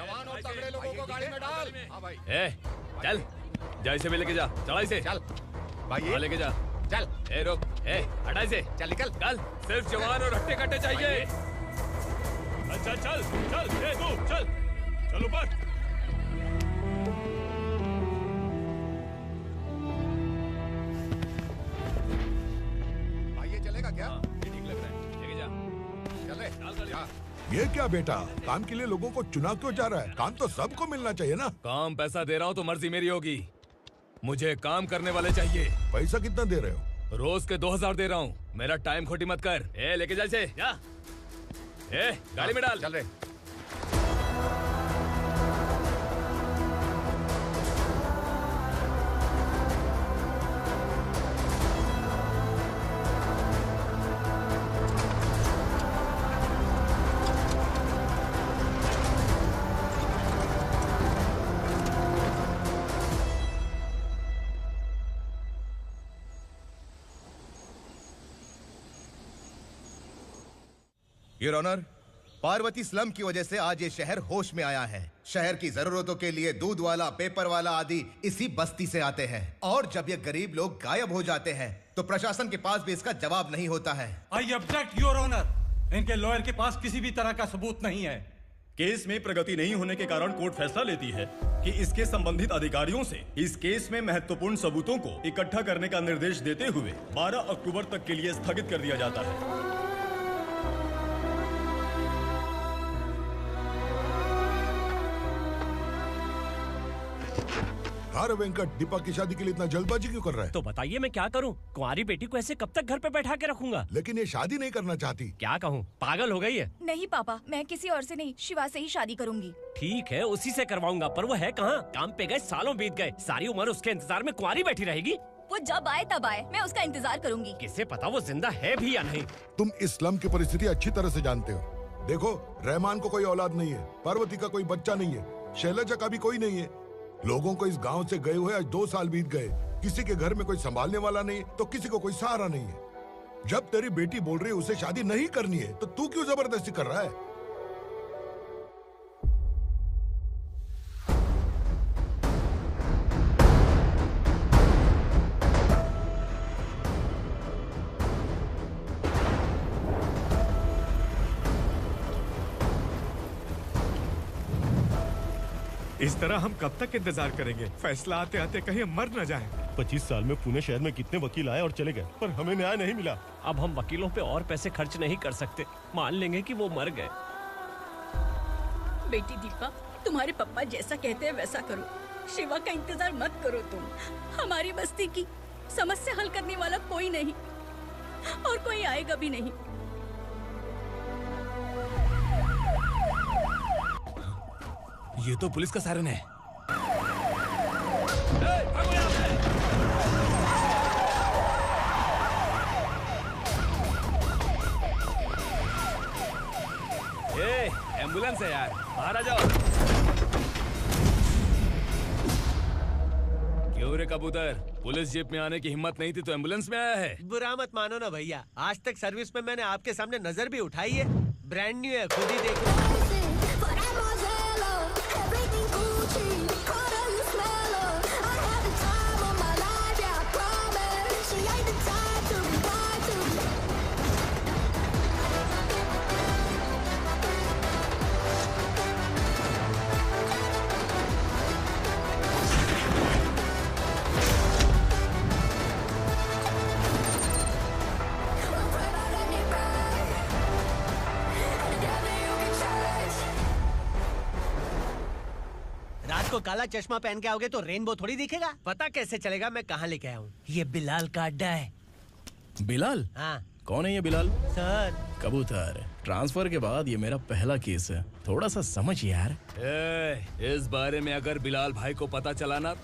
जवान और तगड़े लोगों को गाड़ी में डाल। हाँ भाई। चल जा इसे भी लेके जा, चला इसे। चल भाई लेके जा। चल। रुक, हटा इसे। चल निकल। कल सिर्फ जवान और हट्टे कट्टे चाहिए। अच्छा चल चल तू चल चल ऊपर। भाई ये चलेगा क्या? ये ठीक लग रहा है, लेके जा। चल रे। ये क्या बेटा, काम के लिए लोगों को चुना क्यों जा रहा है? काम तो सबको मिलना चाहिए ना। काम पैसा दे रहा हूँ तो मर्जी मेरी होगी, मुझे काम करने वाले चाहिए। पैसा कितना दे रहे हो? रोज के 2000 दे रहा हूँ, मेरा टाइम खोटी मत कर। लेके जा इसे, जा। गाड़ी में डाल। चल रे। योर ऑनर, पार्वती स्लम की वजह से आज ये शहर होश में आया है। शहर की जरूरतों के लिए दूध वाला, पेपर वाला आदि इसी बस्ती से आते हैं, और जब ये गरीब लोग गायब हो जाते हैं तो प्रशासन के पास भी इसका जवाब नहीं होता है। I object your honour. इनके लॉयर के पास किसी भी तरह का सबूत नहीं है। केस में प्रगति नहीं होने के कारण कोर्ट फैसला लेती है कि इसके संबंधित अधिकारियों से इस केस में महत्वपूर्ण सबूतों को इकट्ठा करने का निर्देश देते हुए 12 अक्टूबर तक के लिए स्थगित कर दिया जाता है। अरे वेंकट, दीपक की शादी के लिए इतना जल्दबाजी क्यों कर रहा है? तो बताइए मैं क्या करूं? कुंवारी बेटी को ऐसे कब तक घर पे बैठा के रखूंगा? लेकिन ये शादी नहीं करना चाहती। क्या कहूं, पागल हो गई है? नहीं पापा, मैं किसी और से नहीं, शिवा से ही शादी करूंगी। ठीक है, उसी से करवाऊंगा, पर वो है कहाँ? काम पे गए, सालों बीत गए, सारी उम्र उसके इंतजार में कुंवारी बैठी रहेगी। वो जब आए तब आए, मैं उसका इंतजार करूंगी। किसे पता वो जिंदा है भी या नहीं। तुम इस्लाम की परिस्थिति अच्छी तरह से जानते हो। देखो, रहमान को कोई औलाद नहीं है, पार्वती का कोई बच्चा नहीं है, शैलजा का भी कोई नहीं है। लोगों को इस गांव से गए हुए आज 2 साल बीत गए। किसी के घर में कोई संभालने वाला नहीं, तो किसी को कोई सहारा नहीं है। जब तेरी बेटी बोल रही है उसे शादी नहीं करनी है, तो तू क्यों जबरदस्ती कर रहा है? इस तरह हम कब तक इंतजार करेंगे? फैसला आते आते कहीं हम मर न जाएं। 25 साल में पुणे शहर में कितने वकील आए और चले गए, पर हमें न्याय नहीं मिला। अब हम वकीलों पे और पैसे खर्च नहीं कर सकते, मान लेंगे कि वो मर गए। बेटी दीपा, तुम्हारे पापा जैसा कहते हैं वैसा करो। शिवा का इंतजार मत करो तुम। हमारी बस्ती की समस्या हल करने वाला कोई नहीं, और कोई आएगा भी नहीं। ये तो पुलिस का सायरन है। एम्बुलेंस है यार, बाहर आ जाओ। क्यों रे कबूतर, पुलिस जीप में आने की हिम्मत नहीं थी तो एम्बुलेंस में आया है? बुरा मत मानो ना भैया, आज तक सर्विस में मैंने आपके सामने नजर भी उठाई है। ब्रांड न्यू है, खुद ही देखो। को काला चश्मा पहन के आओगे तो रेनबो थोड़ी दिखेगा। पता कैसे चलेगा मैं कहाँ लेके आया हूँ? ये बिलाल का अड्डा है। बिलाल? हाँ। कौन है ये बिलाल? सर कबूतर, ट्रांसफर के बाद ये मेरा पहला केस है, थोड़ा सा समझ यार। इस बारे में अगर बिलाल भाई को पता चला ना।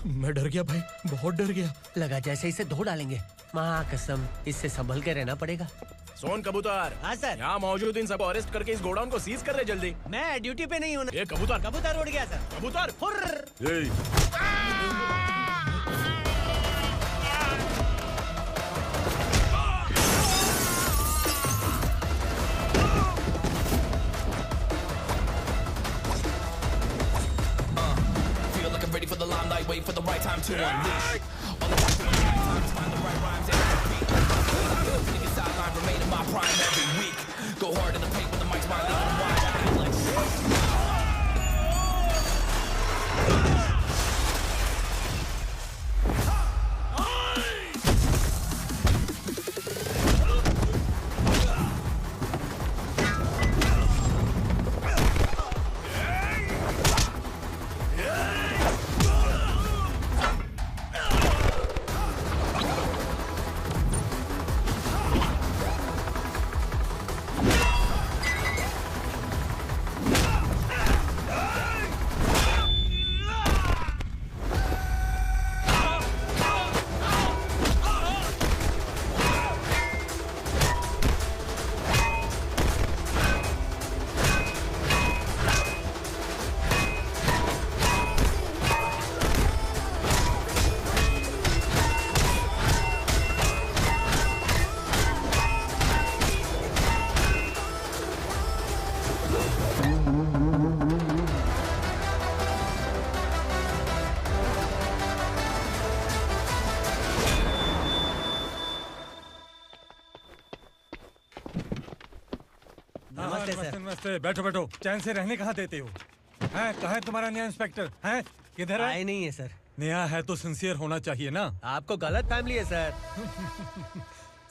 मैं डर गया भाई, बहुत डर गया। लगा जैसे इसे धो डालेंगे। माँ कसम, इससे संभल के रहना पड़ेगा। सोन कबूतर। हाँ सर। यहाँ मौजूद इन सबको अरेस्ट करके इस गोडाउन को सीज कर रहे जल्दी। मैं ड्यूटी पे नहीं हूँ। ये कबूतर। कबूतर उड़ गया सर। कबूतर। wait for the right time to unleash. All the time to find the right rhymes and repeat. Niggas sideline remain in my prime every week. Go hard in the paint when the mic's mine, leave them wide. I feel like नमस्ते, बैठो बैठो। चैन से रहने कहाँ देते हो? हैं, कहाँ है तुम्हारा नया इंस्पेक्टर? हैं, किधर है? आए नहीं है सर। नया है तो सिंसियर होना चाहिए ना। आपको गलत फैमिली है सर।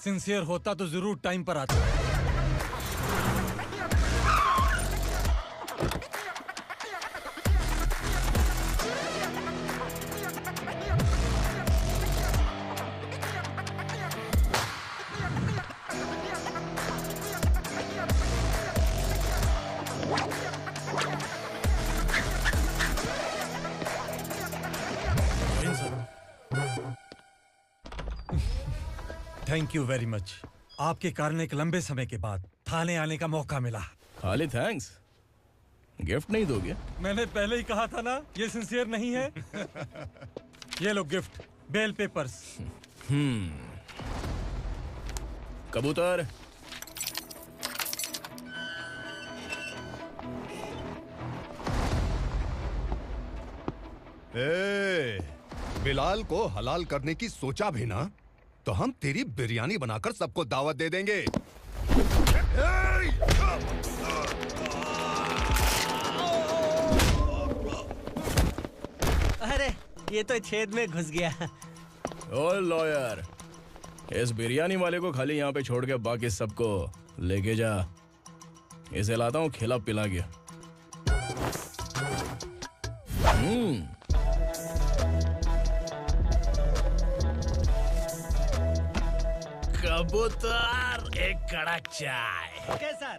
सिंसियर होता तो जरूर टाइम पर आता। Thank you very much. आपके कारण एक लंबे समय के बाद थाने आने का मौका मिला। खाली थैंक्स, गिफ्ट नहीं दोगे? मैंने पहले ही कहा था ना, ये सिंसियर नहीं है। ये लो गिफ्ट, बेल पेपर्स। कबूतर। बिलाल को हलाल करने की सोचा भी ना, तो हम तेरी बिरयानी बनाकर सबको दावत दे देंगे। अरे ये तो छेद में घुस गया। ओ लॉयर, इस बिरयानी वाले को खाली यहाँ पे छोड़ के बाकी सबको लेके जा। इसे लाता हूँ खिला पिला के। कबूतर, एक कड़क चाय। Okay sir.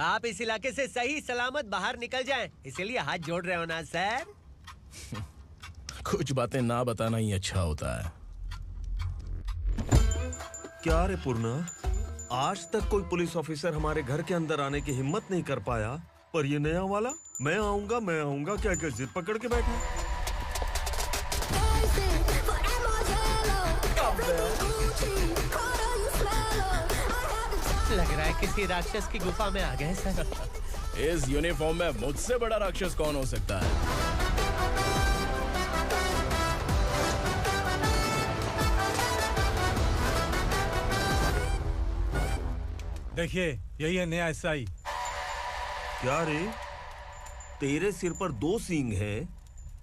आप इस इलाके से सही सलामत बाहर निकल जाएं, इसीलिए हाथ जोड़ रहे हो ना सर? कुछ बातें ना बताना ही अच्छा होता है। क्या रे पूर्णा, आज तक कोई पुलिस ऑफिसर हमारे घर के अंदर आने की हिम्मत नहीं कर पाया, पर ये नया वाला मैं आऊंगा क्या क्या जिद पकड़ के बैठा। लग रहा है किसी राक्षस की गुफा में आ गए सर। इस यूनिफॉर्म में मुझसे बड़ा राक्षस कौन हो सकता है? देखिए, यही है नया एसआई। क्या रे, तेरे सिर पर 2 सींग हैं,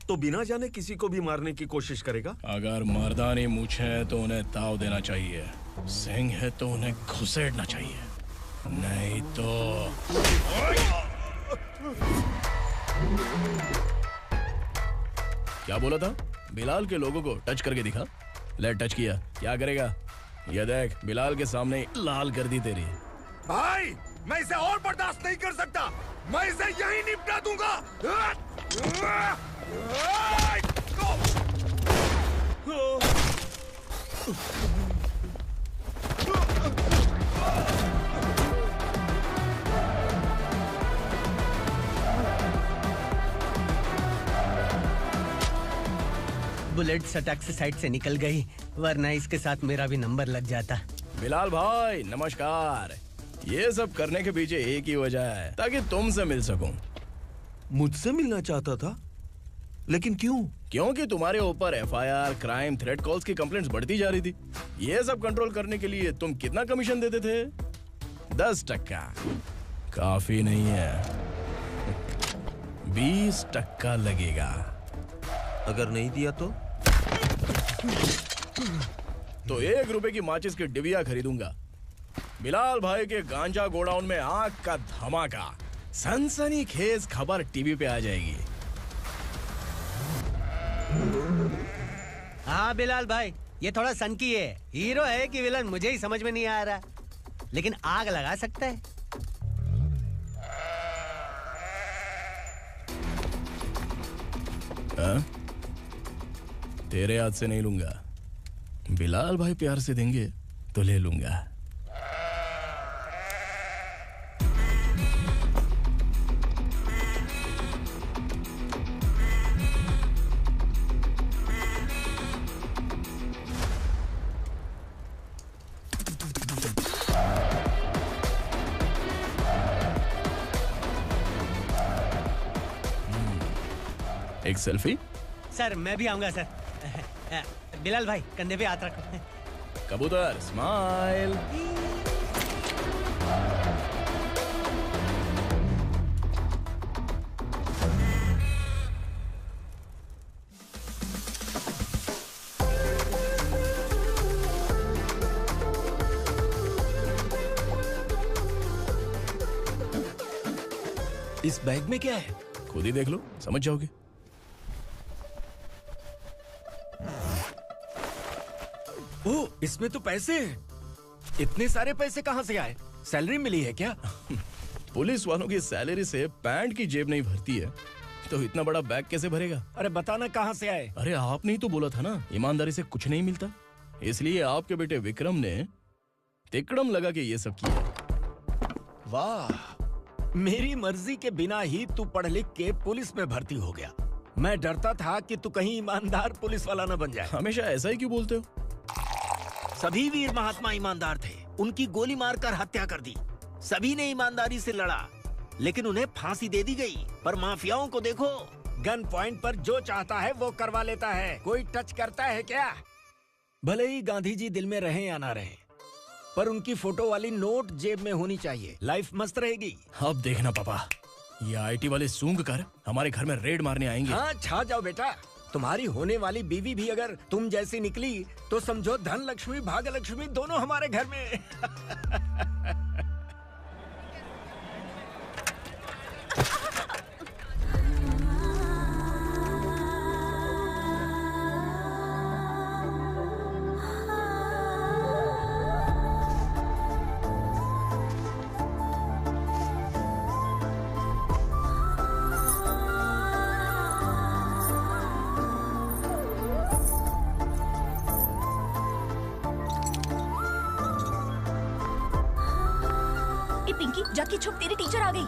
तो बिना जाने किसी को भी मारने की कोशिश करेगा? अगर मर्दानी मूंछ है तो उन्हें ताव देना चाहिए, सिंह है तो उन्हें घुसेड़ना चाहिए, नहीं तो। क्या बोला था? बिलाल के लोगों को टच करके दिखा। ले टच किया, क्या करेगा? ये देख, बिलाल के सामने लाल कर दी तेरी। भाई, मैं इसे और बर्दाश्त नहीं कर सकता। मैं इसे यहीं निपटा दूंगा। बुलेट सटक से साइड से निकल गई, वरना इसके साथ मेरा भी नंबर लग जाता। बिलाल भाई नमस्कार। ये सब करने के पीछे एक ही वजह है, ताकि तुमसे मिल सकूं। मुझसे मिलना चाहता था, लेकिन क्यों? क्योंकि तुम्हारे ऊपर एफआईआर, क्राइम, थ्रेट कॉल्स की कंप्लेंट्स बढ़ती जा रही थी। ये सब कंट्रोल करने के लिए तुम कितना कमीशन देते थे? 10%। काफी नहीं है, 20% लगेगा। अगर नहीं दिया तो 1 रुपए की माचिस की डिबिया खरीदूंगा। बिलाल भाई के गांजा गोडाउन में आग का धमाका, सनसनीखेज खबर टीवी पे आ जाएगी। हाँ बिलाल भाई, ये थोड़ा सनकी है। हीरो है कि विलन मुझे ही समझ में नहीं आ रहा, लेकिन आग लगा सकता है। हाँ? तेरे हाथ से नहीं लूंगा, बिलाल भाई प्यार से देंगे तो ले लूंगा। एक सेल्फी? सर मैं भी आऊंगा सर। बिलाल भाई कंधे पे हाथ रखो। कबूतर स्माइल। इस बैग में क्या है? खुद ही देख लो, समझ जाओगे। ओह, इसमें तो पैसे हैं। इतने सारे पैसे कहां से आए? सैलरी मिली है क्या? पुलिस वालों की सैलरी से पैंट की जेब नहीं भरती है, तो इतना बड़ा बैग कैसे भरेगा? अरे बताना कहां से आए? अरे आपने ही तो बोला था ना, ईमानदारी से कुछ नहीं मिलता। इसलिए आपके बेटे विक्रम ने तिकड़म लगा के ये सब किया। वाह, मेरी मर्जी के बिना ही तू पढ़ लिख के पुलिस में भर्ती हो गया। मैं डरता था कि तू कहीं ईमानदार पुलिस वाला न बन जाए। हमेशा ऐसा ही क्यों बोलते हो? सभी वीर महात्मा ईमानदार थे, उनकी गोली मारकर हत्या कर दी। सभी ने ईमानदारी से लड़ा, लेकिन उन्हें फांसी दे दी गई। पर माफियाओं को देखो, गन पॉइंट पर जो चाहता है वो करवा लेता है। कोई टच करता है क्या? भले ही गांधी जी दिल में रहे या ना रहे, पर उनकी फोटो वाली नोट जेब में होनी चाहिए। लाइफ मस्त रहेगी। अब देखना पापा, ये आईटी वाले सूंघ कर हमारे घर में रेड मारने आएंगे। हाँ, छा जाओ बेटा। तुम्हारी होने वाली बीवी भी अगर तुम जैसी निकली तो समझो धन लक्ष्मी भाग्य लक्ष्मी दोनों हमारे घर में। पिंकी जाके छुप, तेरी टीचर आ गई।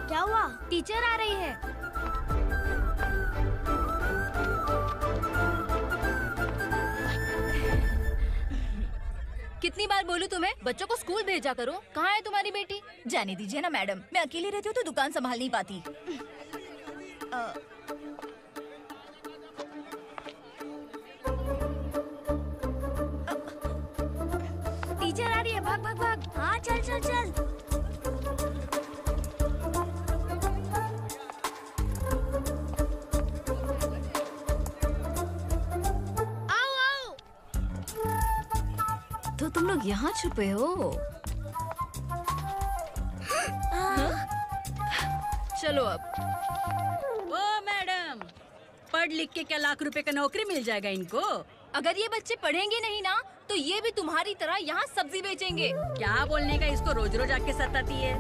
क्या हुआ? टीचर आ रही है। कितनी बार बोलूं तुम्हें, बच्चों को स्कूल भेजा करो। कहाँ है तुम्हारी बेटी? जाने दीजिए ना मैडम, मैं अकेली रहती हूँ तो दुकान संभाल नहीं पाती। टीचर आ रही है, भाग भाग भाग। हाँ चल चल चल। आओ आओ। तो तुम लोग यहाँ छुपे हो? चलो अब। ओ मैडम, पढ़ लिख के क्या लाख रुपए का नौकरी मिल जाएगा इनको? अगर ये बच्चे पढ़ेंगे नहीं ना, तो ये भी तुम्हारी तरह यहाँ सब्जी बेचेंगे। क्या बोलने का, इसको रोज रोज आके सताती है।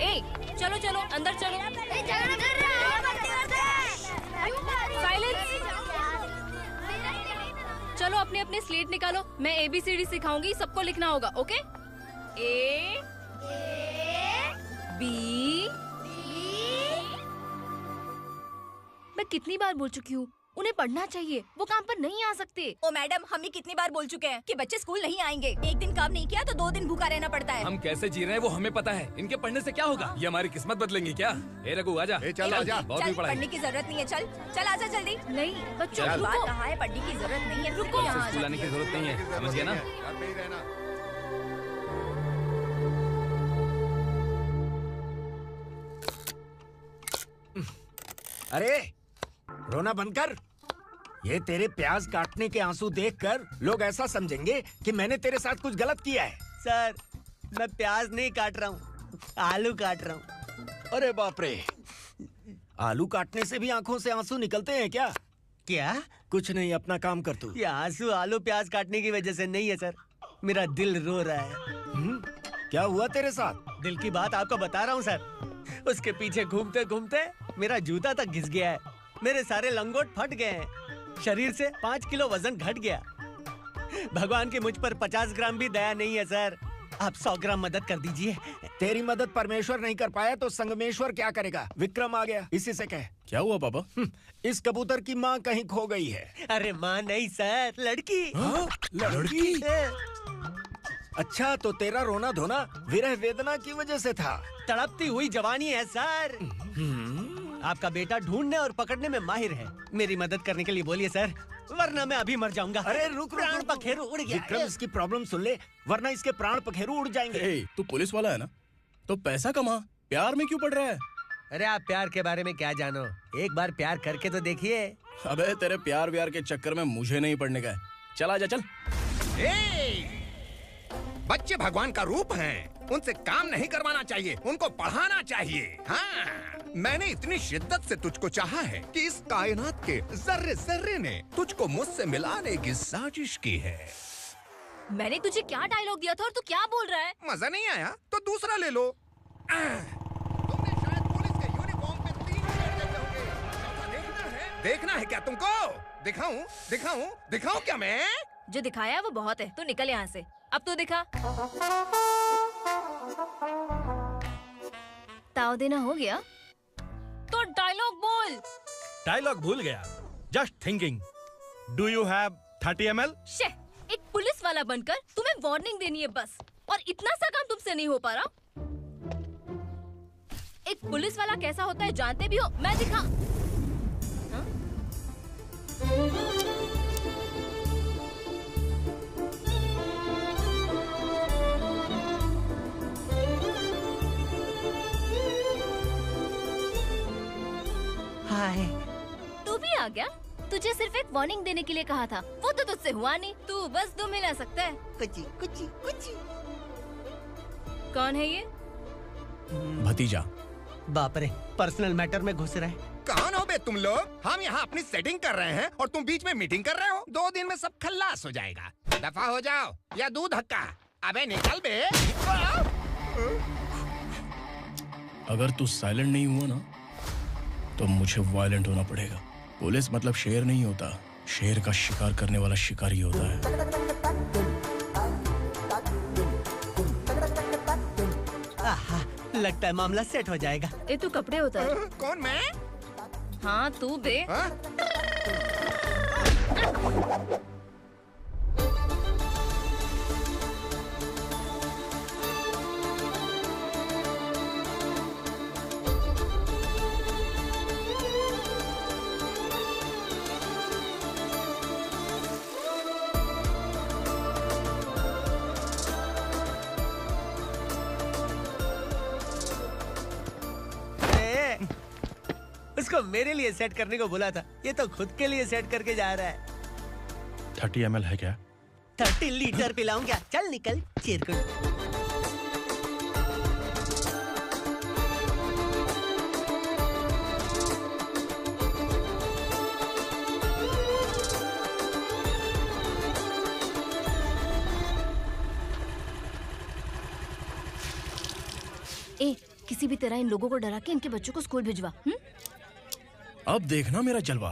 ए, चलो चलो अंदर चलो। साइलेंस। चलो अपने अपने स्लेट निकालो, मैं ABCD सिखाऊंगी, सबको लिखना होगा, ओके? A B। मैं कितनी बार बोल चुकी हूँ, उन्हें पढ़ना चाहिए, वो काम पर नहीं आ सकते। ओ मैडम, हम भी कितनी बार बोल चुके हैं कि बच्चे स्कूल नहीं आएंगे। एक दिन काम नहीं किया तो 2 दिन भूखा रहना पड़ता है। हम कैसे जी रहे हैं वो हमें पता है, इनके पढ़ने से क्या होगा? ये हमारी किस्मत बदलेंगी क्या? ए रघु आजा। चल आजा, बहुत भी पढ़ाई। पढ़ने की जरूरत नहीं है, चल आजा जल्दी। नहीं बच्चों बात रुको। कहा है, पढ़ने की जरूरत नहीं है, रुको। यहाँ स्कूल आने की जरूरत नहीं है, समझ गया ना? घर पे ही रहना। अरे रोना बंद कर। ये तेरे प्याज काटने के आंसू देखकर लोग ऐसा समझेंगे कि मैंने तेरे साथ कुछ गलत किया है। सर, मैं प्याज नहीं काट रहा हूँ, आलू काट रहा हूँ। अरे बाप रे, आलू काटने से भी आंखों से आंसू निकलते हैं क्या? क्या? कुछ नहीं, अपना काम कर तू। ये आंसू आलू प्याज काटने की वजह से नहीं है सर, मेरा दिल रो रहा है। क्या हुआ तेरे साथ? दिल की बात आपको बता रहा हूँ सर। उसके पीछे घूमते घूमते मेरा जूता तक घिस गया है, मेरे सारे लंगोट फट गए हैं, शरीर से 5 किलो वजन घट गया। भगवान की मुझ पर 50 ग्राम भी दया नहीं है सर, आप 100 ग्राम मदद कर दीजिए। तेरी मदद परमेश्वर नहीं कर पाया तो संगमेश्वर क्या करेगा? विक्रम आ गया, इसी से कह। क्या हुआ पापा? इस कबूतर की माँ कहीं खो गई है। अरे माँ नहीं सर, लड़की। लड़की? अच्छा, तो तेरा रोना धोना विरह वेदना की वजह से था। तड़पती हुई जवानी है सर। आपका बेटा ढूंढने और पकड़ने में माहिर है, मेरी मदद करने के लिए बोलिए सर, वरना मैं अभी मर जाऊंगा। अरे रुक, प्राण पखेरु उड़ गया। विक्रम, इसकी प्रॉब्लम सुन ले, वरना इसके प्राण पखेरु उड़ जाएंगे। तू पुलिस वाला है ना, तो पैसा कमा, प्यार में क्यों पड़ रहा है? अरे आप प्यार के बारे में क्या जानो, एक बार प्यार करके तो देखिए। अबे तेरे प्यार व्यार के चक्कर में मुझे नहीं पड़ने का है, चल आजा चल। बच्चे भगवान का रूप हैं, उनसे काम नहीं करवाना चाहिए, उनको पढ़ाना चाहिए। हाँ, मैंने इतनी शिद्दत से तुझको चाहा है कि इस कायनात के जर्रे जर्रे ने तुझको मुझसे मिलाने की साजिश की है। मैंने तुझे क्या डायलॉग दिया था और तू क्या बोल रहा है? मजा नहीं आया तो दूसरा ले लो। तुमने शायद पुलिस के यूनिफॉर्म पे 3 शेर देखे होंगे। देखना है क्या तुमको? दिखाऊं दिखाऊं दिखाऊं क्या मैं? जो दिखाया वो बहुत है, तू निकल यहाँ से। अब तू दिखा। ताव देना हो गया तो डायलॉग बोल। डायलॉग भूल गया। Just thinking, do you have 30 ml? शे, एक पुलिस वाला बनकर तुम्हें वार्निंग देनी है बस, और इतना सा काम तुमसे नहीं हो पा रहा। एक पुलिस वाला कैसा होता है जानते भी हो? मैं दिखा। हाय, तू भी आ गया? तुझे सिर्फ एक वार्निंग देने के लिए कहा था, वो तो तुझसे हुआ नहीं। तू बस 2 मिला सकता है। कुछ कुछ कुछ। कौन है ये? भतीजा। बाप रे, पर्सनल मैटर में घुस रहे। कौन हो बे तुम लोग? हम यहाँ अपनी सेटिंग कर रहे हैं और तुम बीच में मीटिंग कर रहे हो। 2 दिन में सब खल्लास हो जाएगा। दफा हो जाओ या दूध हक्का। अबे निकल बे। अगर तू साइलेंट नहीं हुआ ना तो मुझे वायलेंट होना पड़ेगा। पुलिस मतलब शेर नहीं होता, शेर का शिकार करने वाला शिकारी होता है। आहा, लगता है मामला सेट हो जाएगा। ये तू कपड़े उतार। कौन मैं? हाँ तू बे। उसको मेरे लिए सेट करने को बोला था, ये तो खुद के लिए सेट करके जा रहा है। 30 ml है क्या? 30 लीटर पिलाऊं क्या? चल निकल चिरकुट। ए, किसी भी तरह इन लोगों को डरा के इनके बच्चों को स्कूल भिजवा। अब देखना मेरा जलवा।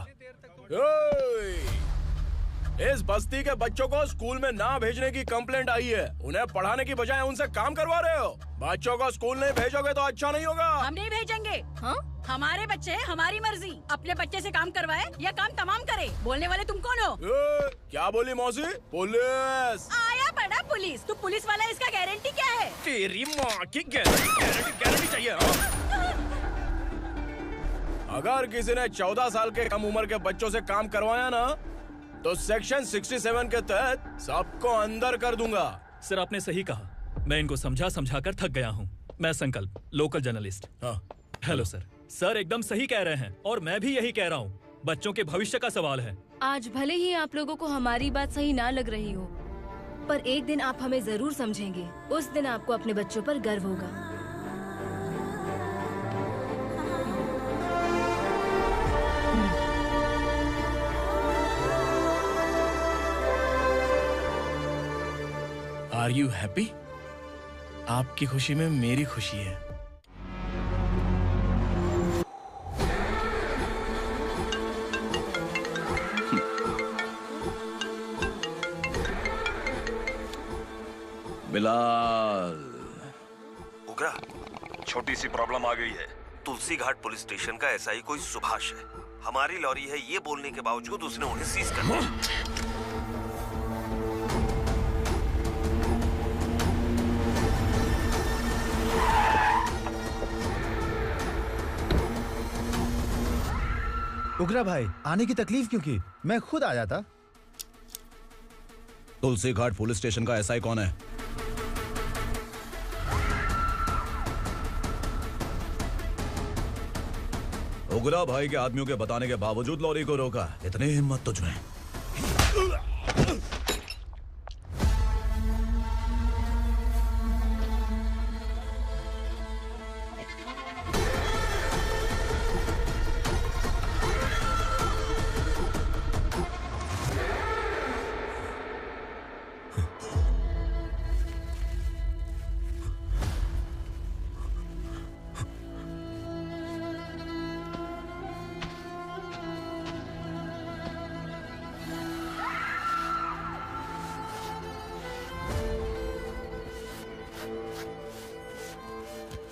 इस बस्ती के बच्चों को स्कूल में ना भेजने की कंप्लेंट आई है। उन्हें पढ़ाने की बजाय उनसे काम करवा रहे हो। बच्चों को स्कूल नहीं भेजोगे तो अच्छा नहीं होगा। हम नहीं भेजेंगे। हाँ? हमारे बच्चे हमारी मर्जी। अपने बच्चे से काम करवाए या काम तमाम करे। बोलने वाले तुम कौन हो? क्या बोली मौसी? पुलिस आया पड़ा पुलिस। तू पुलिस वाला, इसका गारंटी क्या है? तेरी माँ की गारंटी चाहिए। अगर किसी ने 14 साल के कम उम्र के बच्चों से काम करवाया ना तो सेक्शन 67 के तहत सबको अंदर कर दूंगा। सर आपने सही कहा। मैं इनको समझा कर थक गया हूँ। मैं संकल्प, local journalist. Hello sir. Sir एकदम सही कह रहे हैं और मैं भी यही कह रहा हूँ। बच्चों के भविष्य का सवाल है। आज भले ही आप लोगों को हमारी बात सही ना लग रही हो, पर एक दिन आप हमें जरूर समझेंगे। उस दिन आपको अपने बच्चों पर गर्व होगा। Are you happy? आपकी खुशी में मेरी खुशी है। बिलाल। उग्रा, छोटी सी प्रॉब्लम आ गई है। तुलसी घाट पुलिस स्टेशन का एसआई कोई सुभाष है। हमारी लॉरी है ये बोलने के बावजूद उसने उन्हें सीज कर दिया। उग्रा भाई, आने की तकलीफ क्यों की? मैं खुद आ जाता। तुलसी घाट पुलिस स्टेशन का एसआई कौन है? उग्रा भाई के आदमियों के बताने के बावजूद लॉरी को रोका। इतनी हिम्मत तुझमें?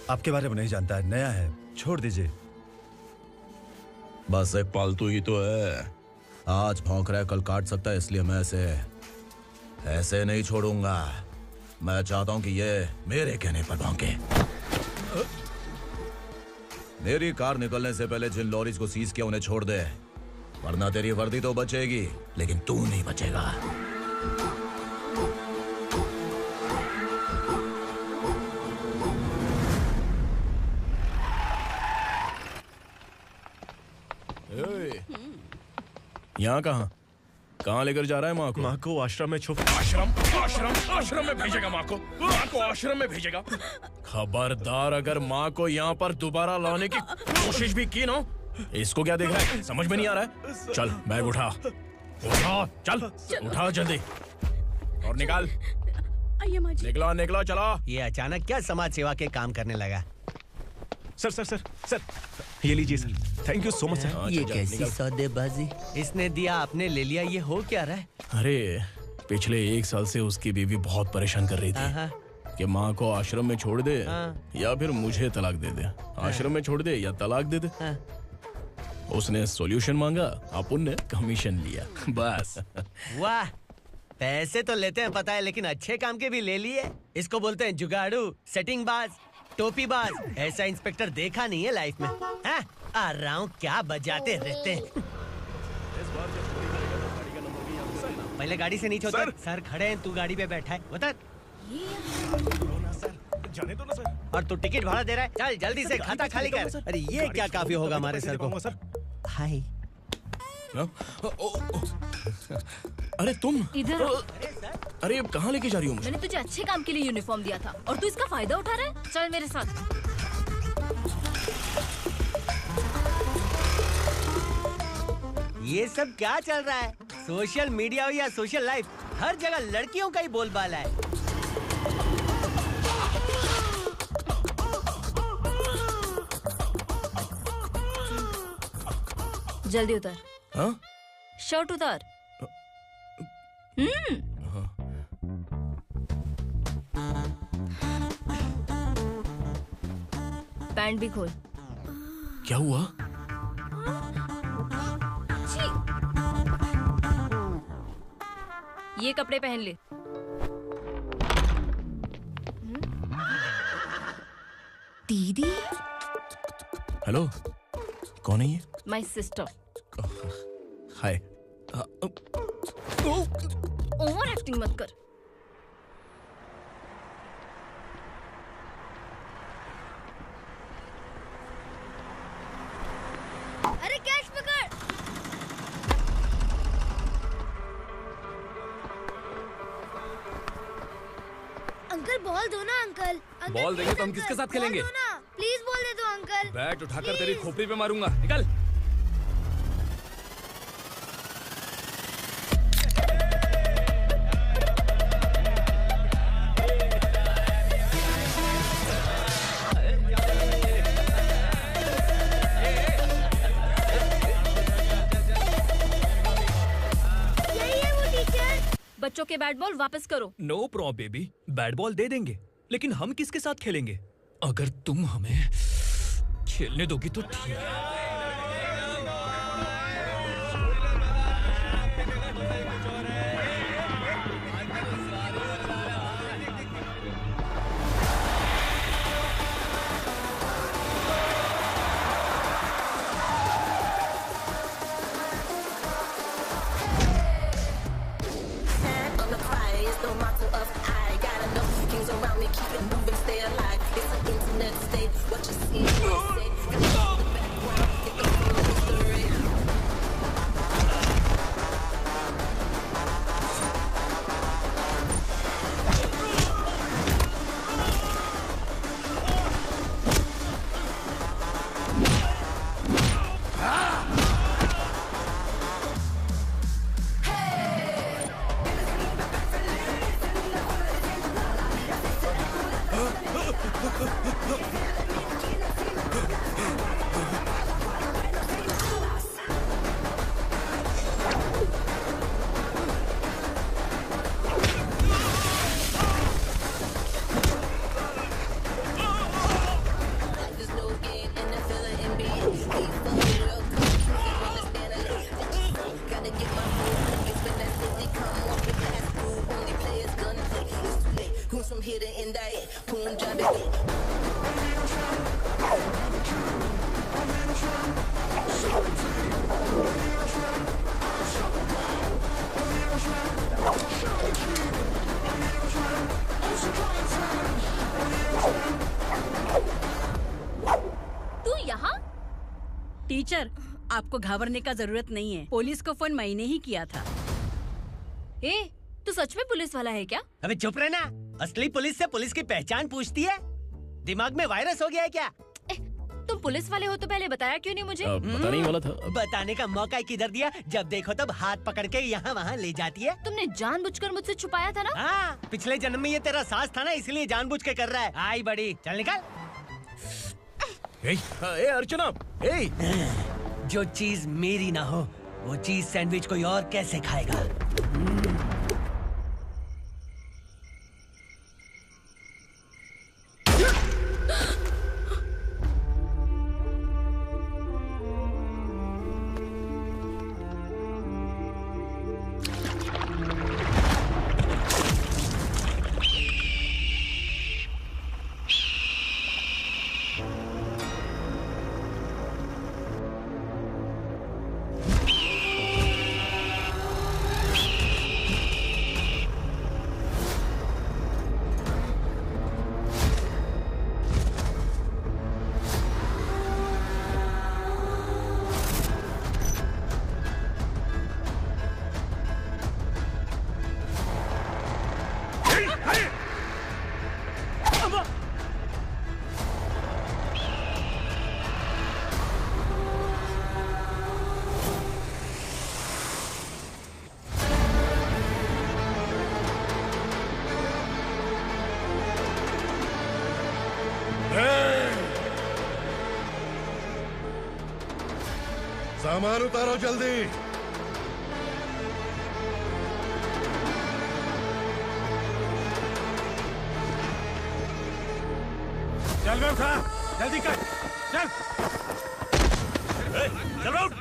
आपके बारे में नहीं जानता है, नया है, छोड़ दीजिए। बस एक पालतू ही तो है। आज भौंक रहा है, कल काट सकता है, इसलिए मैं ऐसे नहीं छोड़ूंगा। मैं चाहता हूं कि ये मेरे कहने पर भौंके। मेरी कार निकलने से पहले जिन लॉरीज को सीज किया उन्हें छोड़ दे, वरना तेरी वर्दी तो बचेगी लेकिन तू नहीं बचेगा। यहाँ कहाँ लेकर जा रहा है माँ को? माँ को आश्रम में आश्रम में भेजेगा माँ को? माँ को आश्रम में भेजेगा? खबरदार, अगर माँ को यहाँ पर दोबारा लाने की कोशिश भी की ना, इसको क्या देख रहा है? समझ में नहीं आ रहा है? चल बैग उठा, चल उठा जल्दी और निकाल। निकला चला। ये अचानक क्या समाज सेवा के काम करने लगा? सर ये लीजिए sir. Thank you so much sir. ये कैसी सौदेबाजी? इसने दिया, आपने ले लिया, ये हो क्या रहा है? अरे पिछले 1 साल से उसकी बीवी बहुत परेशान कर रही थी कि माँ को आश्रम में छोड़ दे या फिर मुझे तलाक दे दे। आश्रम में छोड़ दे या तलाक दे दे। उसने सॉल्यूशन मांगा, अपन ने कमीशन लिया, बस। वाह, पैसे तो लेते हैं पता है, लेकिन अच्छे काम के भी ले लिए। इसको बोलते हैं जुगाड़ू, सेटिंग बाज, टोपी बाज। ऐसा इंस्पेक्टर देखा नहीं है लाइफ में। हाँ? आ रहा हूँ, क्या बजाते रहते हैं। पहले गाड़ी से नीचे उतर। सर खड़े हैं, तू गाड़ी पे बैठा है, उतर। जाने दो ना सर। और तू टिकट भाड़ा दे रहा है, चल जल्दी से खाता खाली कर। अरे ये क्या काफी होगा हमारे सर को। हाय। अरे तुम इधर। अरे अब कहाँ लेके जा रही हो? मैंने तुझे अच्छे काम के लिए यूनिफॉर्म दिया था और तू इसका फायदा उठा रहा है। चल मेरे साथ। ये सब क्या चल रहा है? सोशल मीडिया हो या सोशल लाइफ, हर जगह लड़कियों का ही बोलबाला है। जल्दी उतर। हाँ? शर्ट उतार। पैंट भी खोल। क्या हुआ? ये कपड़े पहन ले। दीदी। हेलो, कौन है ये? My sister. Hi. Over acting मत कर। अरे कैच पकड़। अंकल बॉल दो ना अंकल। बॉल देंगे तो हम किसके साथ खेलेंगे? प्लीज बॉल दे दो अंकल। बैट उठाकर तेरी खोपड़ी पे मारूंगा। निकल। बच्चों के बैट बॉल वापस करो। No problem baby, bat ball दे देंगे, लेकिन हम किसके साथ खेलेंगे? अगर तुम हमें खेलने दोगी तो ठीक है। टीचर, आपको घबराने का जरूरत नहीं है। पुलिस को फोन मैंने ही किया था। ए, तू सच में पुलिस वाला है क्या? अबे चुप रहना। असली पुलिस से पुलिस की पहचान पूछती है? दिमाग में वायरस हो गया है क्या? तुम पुलिस वाले हो तो पहले बताया क्यों नहीं मुझे? बताने ही वाला था। बताने का मौका किधर दिया? जब देखो तब हाथ पकड़ के यहाँ वहाँ ले जाती है। तुमने जानबूझकर मुझसे छुपाया था ना? हाँ, पिछले जन्म में ये तेरा सास था ना, इसलिए जानबूझ के कर रहा है। आई बड़ी, चल निकल। ए अर्चना, जो चीज मेरी ना हो वो चीज सैंडविच कोई और कैसे खाएगा? सामान उतारो जल्दी। चल बे उठा, जल्दी कर, चल। चल आउट।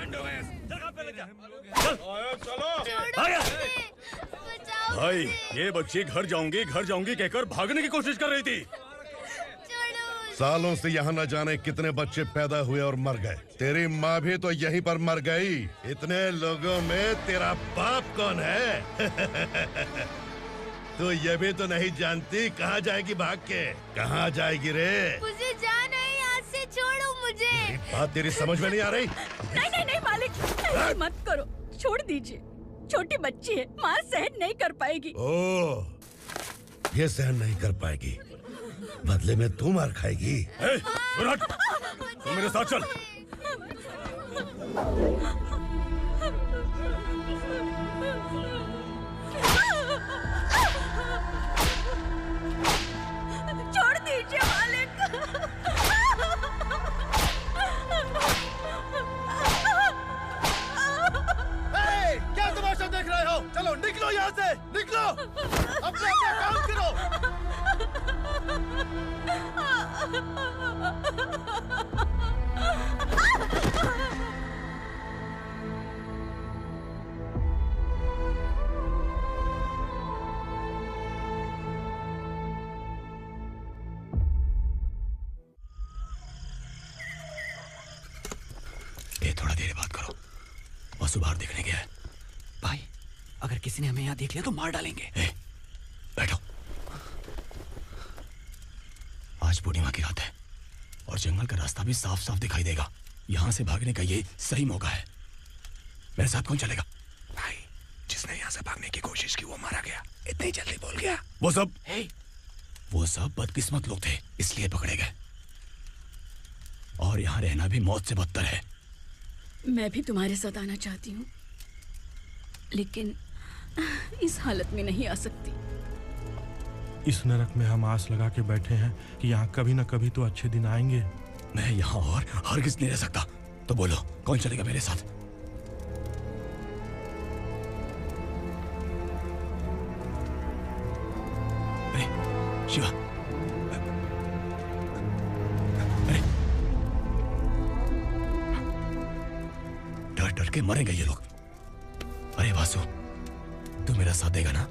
भाई ये बच्ची घर जाऊंगी कहकर भागने की कोशिश कर रही थी। सालों से यहाँ न जाने कितने बच्चे पैदा हुए और मर गए। तेरी माँ भी तो यहीं पर मर गई। इतने लोगों में तेरा बाप कौन है? तो ये भी तो नहीं जानती कहाँ जाएगी भाग के? कहाँ जाएगी रे? मुझे जाना है, यहाँ से छोड़ो मुझे। बात तेरी समझ में नहीं आ रही? नहीं मालिक, ऐसे मत करो, छोड़ दीजिए। छोटी बच्ची है, माँ सहन नहीं कर पाएगी। ओह, ये सहन नहीं कर पाएगी, बदले में तू मार खाएगी। विराट, तू मेरे साथ चल। छोड़ दीजिए मालिक। क्या तमाशा देख रहे हो? चलो निकलो यहाँ से, निकलो। अपना काम करो। ये थोड़ा देर बात करो। वसु बाहर देखने गया है। भाई, अगर किसी ने हमें यहाँ देख लिया तो मार डालेंगे। बैठो। आज पूर्णिमा की रात है और जंगल का रास्ता भी साफ साफ दिखाई देगा। यहाँ से भागने का ये सही मौका है। मेरे साथ कौन चलेगा? भाई, जिसने यहाँ से भागने की कोशिश की वो मारा गया। इतनी जल्दी बोल गया। वो सब बदकिस्मत लोग थे, इसलिए पकड़े गए। और यहाँ रहना भी मौत से बदतर है। मैं भी तुम्हारे साथ आना चाहती हूँ, लेकिन इस हालत में नहीं आ सकती। इस नरक में हम आस लगा के बैठे हैं कि यहाँ कभी न कभी तो अच्छे दिन आएंगे। मैं यहाँ और हरगिज़ नहीं रह सकता। तो बोलो, कौन चलेगा मेरे साथ? अरे शिवा, अरे डर डर के मरेंगे ये लोग। अरे वासु, तू मेरा साथ देगा ना?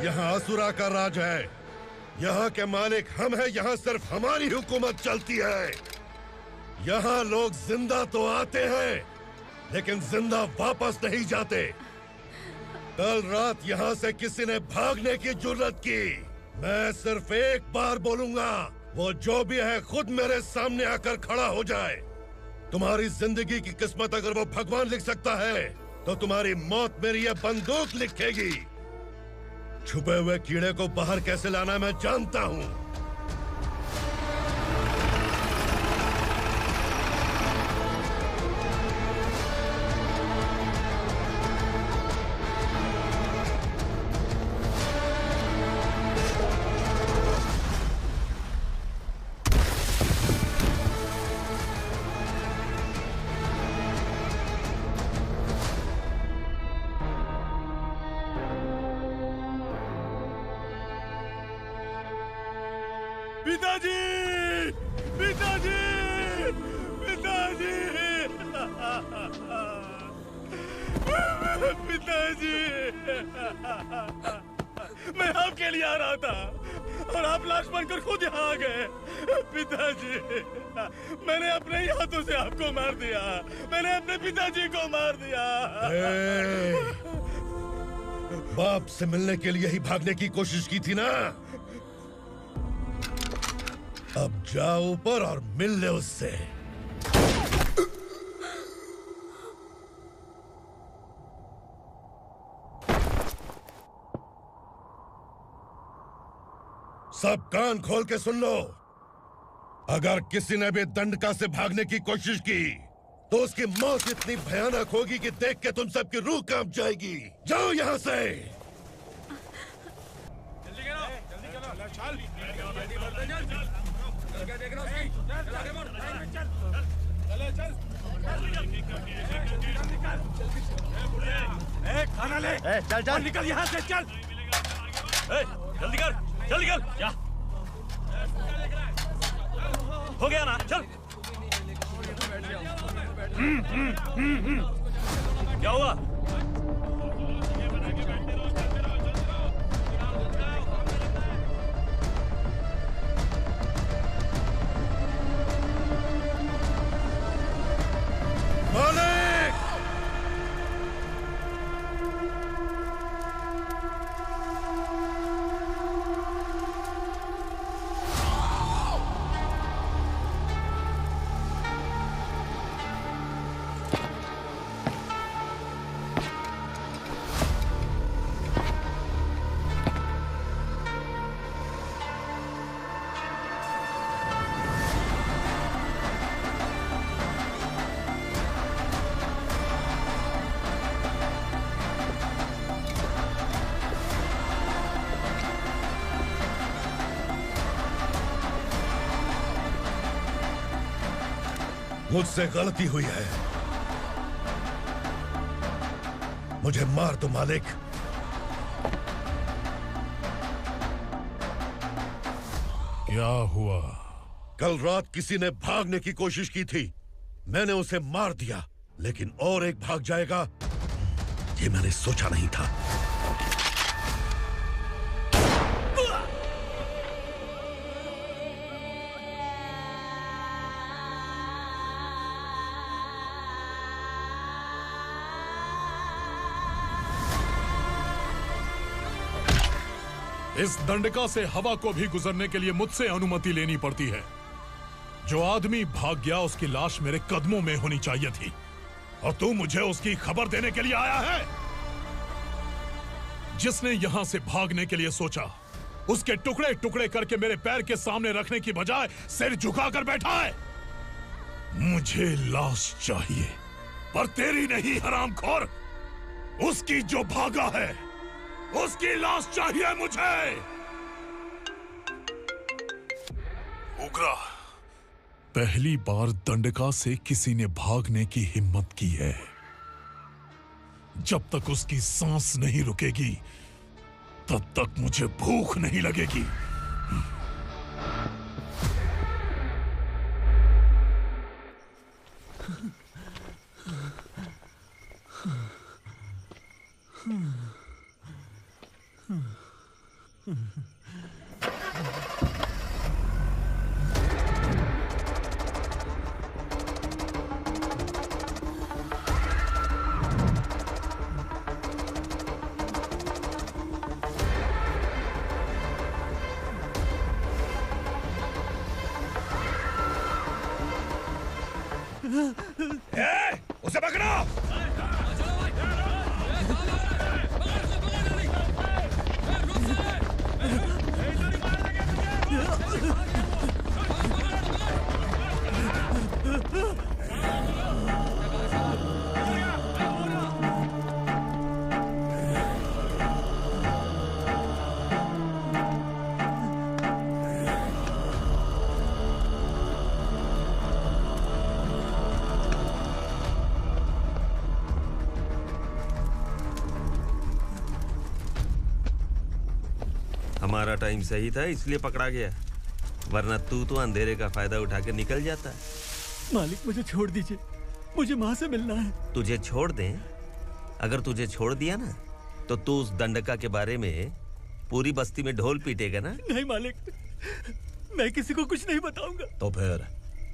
यहाँ असुरा का राज है। यहाँ के मालिक हम हैं। यहाँ सिर्फ हमारी हुकूमत चलती है। यहाँ लोग जिंदा तो आते हैं, लेकिन जिंदा वापस नहीं जाते। कल रात यहाँ से किसी ने भागने की जुर्रत की, मैं सिर्फ एक बार बोलूंगा, वो जो भी है खुद मेरे सामने आकर खड़ा हो जाए। तुम्हारी जिंदगी की किस्मत अगर वो भगवान लिख सकता है तो तुम्हारी मौत मेरी ये बंदूक लिखेगी। छुपे हुए कीड़े को बाहर कैसे लाना मैं जानता हूँ। पिताजी, पिताजी, पिताजी, पिताजी, मैं आपके लिए आ रहा था और आप लाश बनकर खुद यहाँ आ गए। पिताजी, मैंने अपने ही हाथों से आपको मार दिया। मैंने अपने पिताजी को मार दिया। बाप से मिलने के लिए ही भागने की कोशिश की थी ना? अब जाओ ऊपर और मिल ले उससे। सब कान खोल के सुन लो। अगर किसी ने भी दंडका से भागने की कोशिश की तो उसकी मौत इतनी भयानक होगी कि देख के तुम सबकी रूह कांप जाएगी। जाओ यहाँ से। खाना ले। चल चल निकल यहाँ से, चल। जल्दी कर, जल्दी कर। क्या हो गया ना? चल। क्या हुआ? मालिक! मुझसे गलती हुई है, मुझे मार दो मालिक। क्या हुआ? कल रात किसी ने भागने की कोशिश की थी, मैंने उसे मार दिया, लेकिन और एक भाग जाएगा ये मैंने सोचा नहीं था। इस दंडका से हवा को भी गुजरने के लिए मुझसे अनुमति लेनी पड़ती है। जो आदमी भाग गया उसकी लाश मेरे कदमों में होनी चाहिए थी, और तू मुझे उसकी खबर देने के लिए आया है। जिसने यहां से भागने के लिए सोचा, उसके टुकड़े टुकड़े करके मेरे पैर के सामने रखने की बजाय सिर झुकाकर बैठा है। मुझे लाश चाहिए, पर तेरी नहीं हरामखोर। उसकी जो भागा है उसकी लाश चाहिए मुझे। उग्रा, पहली बार दंडका से किसी ने भागने की हिम्मत की है। जब तक उसकी सांस नहीं रुकेगी तब तक मुझे भूख नहीं लगेगी। उसे पकड़ो। हमारा टाइम सही था इसलिए पकड़ा गया, वरना तू तो अंधेरे का फायदा उठा के निकल जाता। मालिक मुझे छोड़ दीजिए, मुझे माँ से मिलना है। तुझे छोड़ दें? अगर तुझे छोड़ दिया ना तो तू उस दंडका के बारे में पूरी बस्ती में ढोल पीटेगा ना। नहीं मालिक, मैं किसी को कुछ नहीं बताऊंगा। तो फिर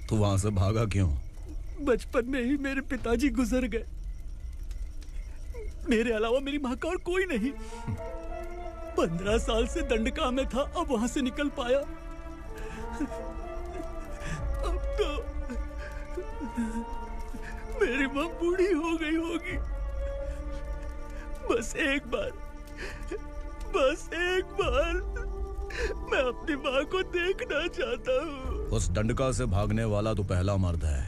तू वहां से भागा क्यों? बचपन में ही मेरे पिताजी गुजर गए, मेरे अलावा मेरी माँ का और कोई नहीं। 15 साल से दंडका में था, अब वहां से निकल पाया। अब तो मेरी माँ बूढ़ी हो गई होगी। बस एक बार मैं अपनी माँ को देखना चाहता हूँ। उस दंडका से भागने वाला तू पहला मर्द है,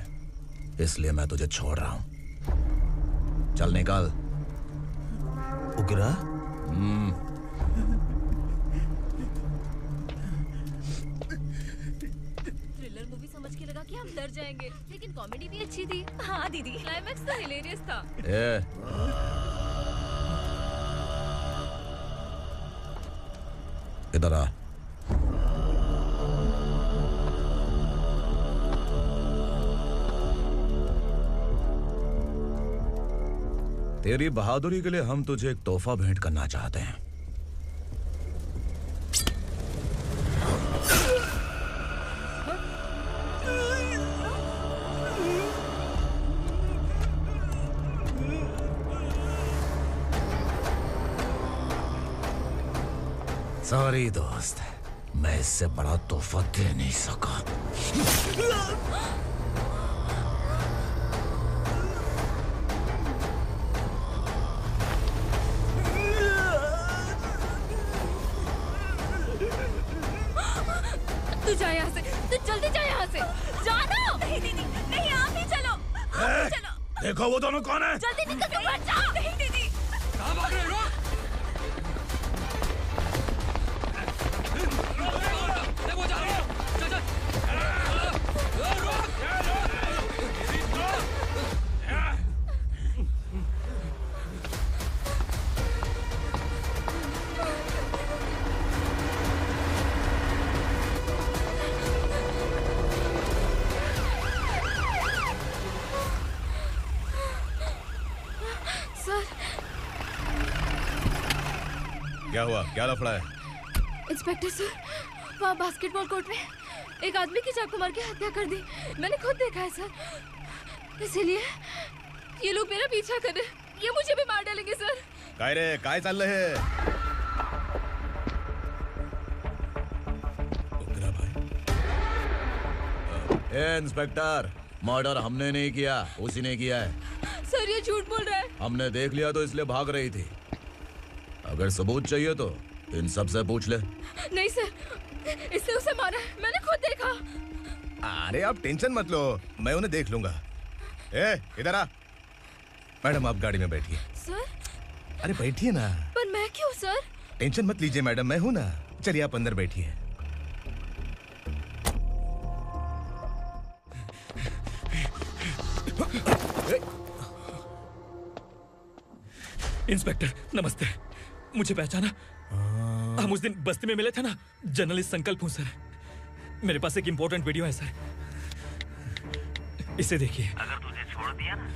इसलिए मैं तुझे छोड़ रहा हूँ। चल निकल। उग्रा? थ्रिलर मूवी समझ के लगा कि हम डर जाएंगे, लेकिन कॉमेडी भी अच्छी थी। हाँ दीदी, क्लाइमैक्स तो हिलेरियस था। इधर आ। तेरी बहादुरी के लिए हम तुझे एक तोहफा भेंट करना चाहते हैं। सॉरी दोस्त, मैं इससे बड़ा तोहफा दे नहीं सका। तू जा यहाँ से, तू जल्दी जा यहाँ से। जानो। नहीं दीदी, नहीं आप ही चलो। आप ही चलो। देखो वो दोनों कौन है? जल्दी निकल के मत जाओ। नहीं दीदी। कहाँ भाग रहे हो? देखो जा रहे हो। चल चल। सर। क्या हुआ? क्या लफड़ा है? इंस्पेक्टर सर, वहाँ बास्केटबॉल कोर्ट में एक आदमी की चाकू मार के हत्या कर दी। मैंने खुद देखा है सर, इसीलिए ये लोग मेरा पीछा कर रहे हैं। ये मुझे भी मार डालेंगे सर। काय रे, काय चाल रहे हैं? ए इंस्पेक्टर, मर्डर हमने नहीं किया, उसी ने किया है। सर ये झूठ बोल रहा है। हमने देख लिया तो इसलिए भाग रही थी। अगर सबूत चाहिए तो इन सब से पूछ ले। नहीं सर, इसने उसे मारा है, मैंने खुद देखा। अरे आप टेंशन मत लो, मैं उन्हें देख लूंगा। ए, इधर आ। मैडम आप गाड़ी में बैठिए। सर? अरे बैठिए ना। पर मैं क्यों सर? टेंशन मत लीजिए मैडम, मैं हूं ना। चलिए आप अंदर बैठिए। इंस्पेक्टर नमस्ते, मुझे पहचाना? हम उस दिन बस्ती में मिले थे ना। जर्नलिस्ट संकल्प हूं सर। मेरे पास एक इंपॉर्टेंट वीडियो है सर, इसे देखिए। अगर तुझे छोड़ दिया ना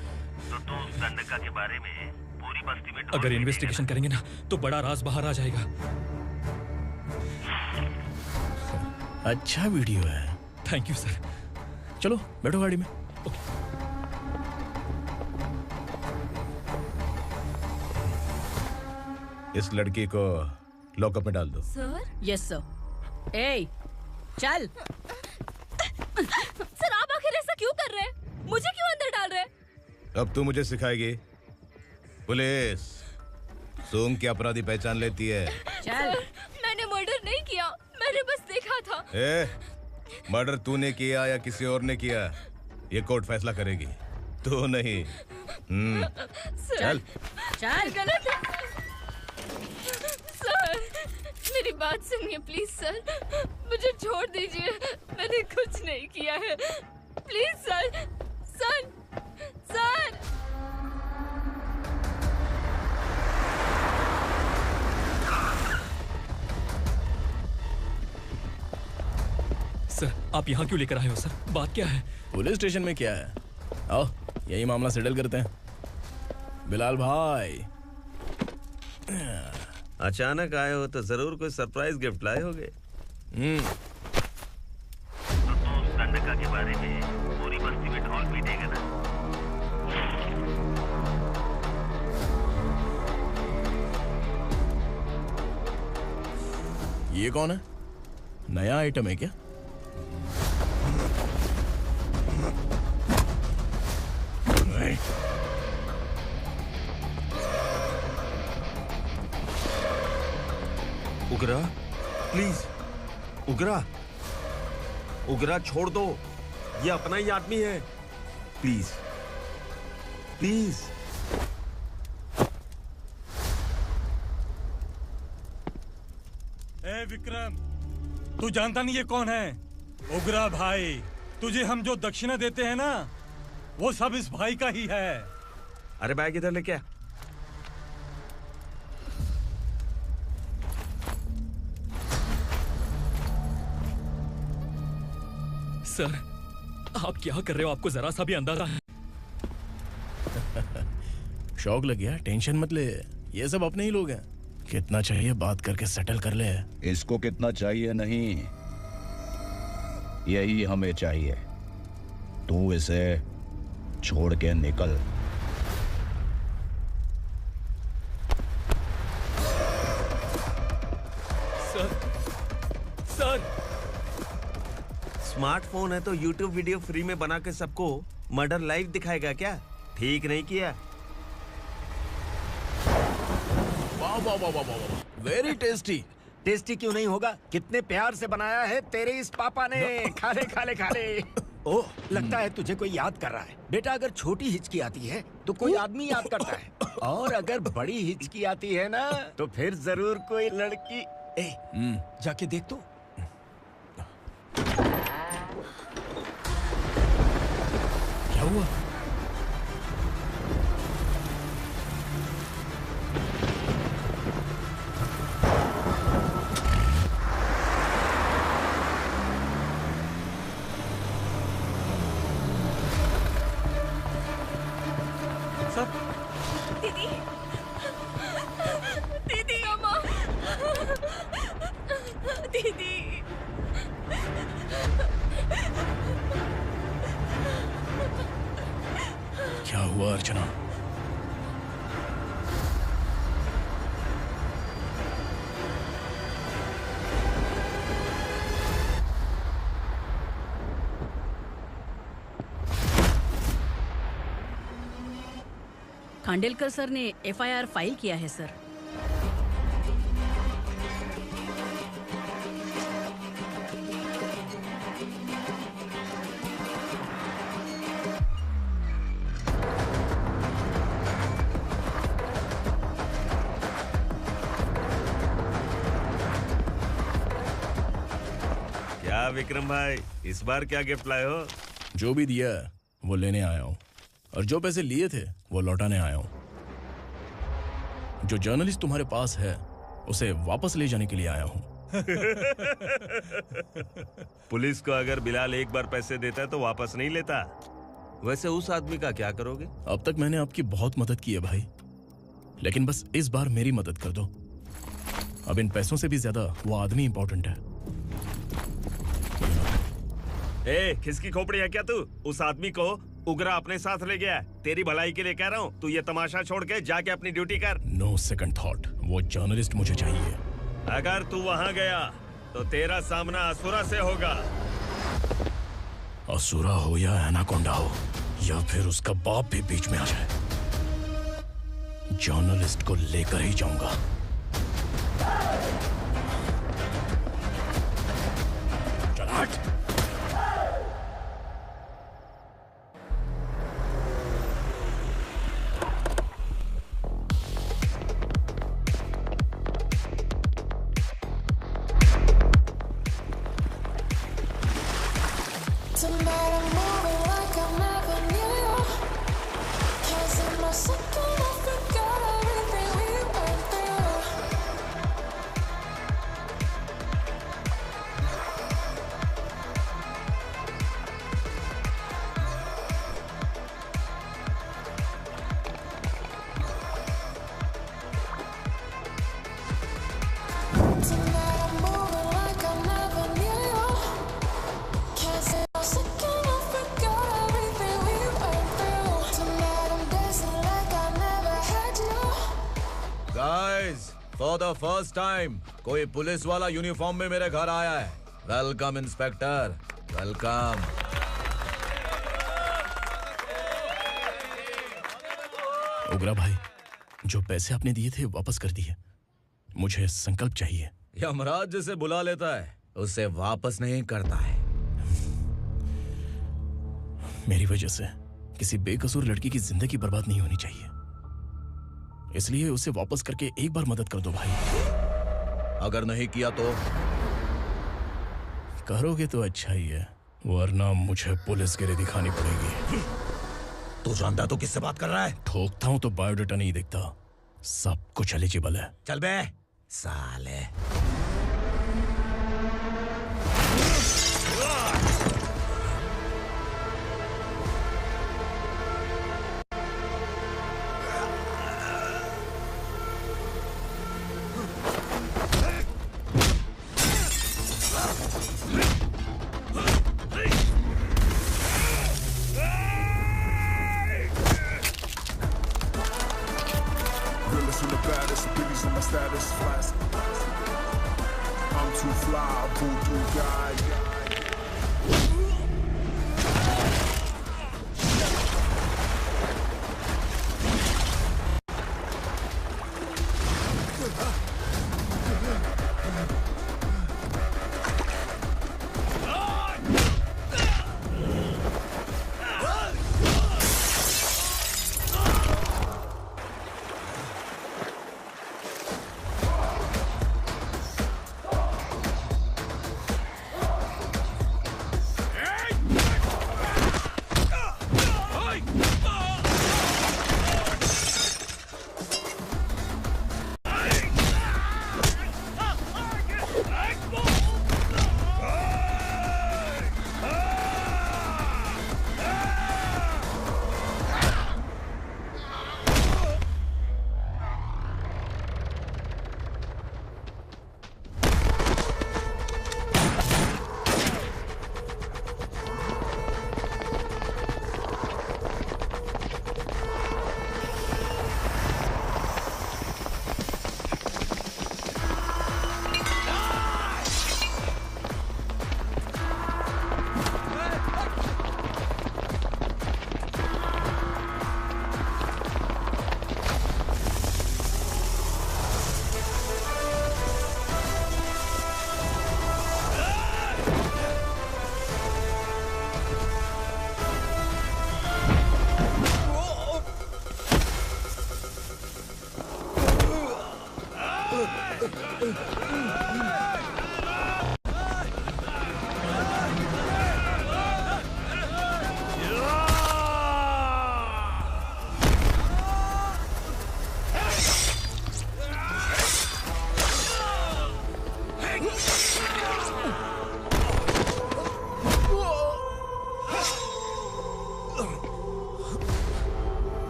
तो तू उस दंडका के बारे में पूरी बस्ती में अगर इन्वेस्टिगेशन करेंगे ना तो बड़ा राज बाहर आ जाएगा। अच्छा वीडियो है। Thank you sir. चलो बैठो गाड़ी में। इस लड़की को लॉकअप में डाल दो। सर? Yes sir. ए, चल। सर आप आखिर ऐसा क्यों कर रहे हैं? मुझे क्यों अंदर डाल रहे? अब तू मुझे सिखाएगी? पुलिस सूंघ के अपराधी पहचान लेती है। सर, मैंने मर्डर नहीं किया, मैंने बस देखा था। मर्डर तूने किया या किसी और ने किया, ये कोर्ट फैसला करेगी, तू नहीं। चल चल। गलत है। सर, मेरी बात सुनिए प्लीज सर, मुझे छोड़ दीजिए, मैंने कुछ नहीं किया है, please sir. Sir, sir. Sir, आप यहाँ क्यों लेकर आए हो सर? बात क्या है? पुलिस स्टेशन में क्या है? आओ यही मामला सेटल करते हैं। बिलाल भाई, अचानक आए हो तो जरूर कोई सरप्राइज गिफ्ट लाए होगे। गंडका के बारे में पूरी बस्ती में ढोल पीटेगा ना। ये कौन है? नया आइटम है क्या? उगरा, प्लीज उगरा, उगरा छोड़ दो, ये अपना ही आदमी है, प्लीज प्लीज। ए विक्रम, तू जानता नहीं ये कौन है? उगरा भाई, तुझे हम जो दक्षिणा देते हैं ना, वो सब इस भाई का ही है। अरे बैग इधर लेके आ। सर, आप क्या कर रहे हो? आपको जरा सा भी अंदाजा है? शौक लग गया? टेंशन मत ले, ये सब अपने ही लोग हैं। कितना चाहिए बात करके सेटल कर ले। इसको कितना चाहिए नहीं, यही हमें चाहिए। तू इसे छोड़ के निकल। Sir, sir. स्मार्टफोन है तो YouTube वीडियो फ्री में बना के सबको मर्डर लाइव दिखाएगा क्या? ठीक नहीं किया। वाह वाह वाह वाह वाह, वेरी टेस्टी। टेस्टी क्यों नहीं होगा? कितने प्यार से बनाया है तेरे इस पापा ने। खा ले खा ले खा ले। ओह, लगता है तुझे कोई याद कर रहा है। बेटा, अगर छोटी हिचकी आती है तो कोई आदमी याद करता है, और अगर बड़ी हिचकी आती है ना तो फिर जरूर कोई लड़की। जाके देख तो। क्या हुआ? दीदी, दीदी, अम्मा, दीदी। क्या हुआ अर्चना? खांडेलकर सर ने FIR फाइल किया है सर। क्या विक्रम भाई, इस बार क्या गिफ्ट लाए हो? जो भी दिया है वो लेने आया हूँ, और जो पैसे लिए थे वो लौटाने आया हूँ। जो जर्नलिस्ट तुम्हारे पास है उसे वापस ले जाने के लिए आया हूँ। पुलिस को अगर बिलाल एक बार पैसे देता है तो वापस नहीं लेता। वैसे उस आदमी का क्या करोगे? अब तक मैंने आपकी बहुत मदद की है भाई, लेकिन बस इस बार मेरी मदद कर दो। अब इन पैसों से भी ज्यादा वो आदमी इंपॉर्टेंट है। खिसकी खोपड़ी है क्या तू? उस आदमी को उगरा अपने साथ ले गया। तेरी भलाई के लिए कह रहा हूँ, तू ये तमाशा छोड़ के जाके अपनी ड्यूटी कर। नो सेकंड थॉट, वो जर्नलिस्ट मुझे चाहिए। अगर तू वहाँ गया तो तेरा सामना असुरा से होगा। असुरा हो या एनाकोंडा हो, या फिर उसका बाप भी बीच में आ जाए, जर्नलिस्ट को लेकर ही जाऊंगा। चल हट। फॉर द फर्स्ट टाइम कोई पुलिस वाला यूनिफॉर्म में मेरे घर आया है। Welcome inspector, welcome. उग्रा भाई, जो पैसे आपने दिए थे वापस कर दिए। मुझे संकल्प चाहिए। यमराज जिसे बुला लेता है उसे वापस नहीं करता है। मेरी वजह से किसी बेकसूर लड़की की जिंदगी बर्बाद नहीं होनी चाहिए, इसलिए उसे वापस करके एक बार मदद कर दो भाई। अगर नहीं किया तो? करोगे तो अच्छा ही है, वरना मुझे पुलिसगिरी दिखानी पड़ेगी। तू जानता तो किससे बात कर रहा है? ठोकता हूं तो बायोडाटा नहीं दिखता, सब कुछ एलिजिबल है। चल बे साले।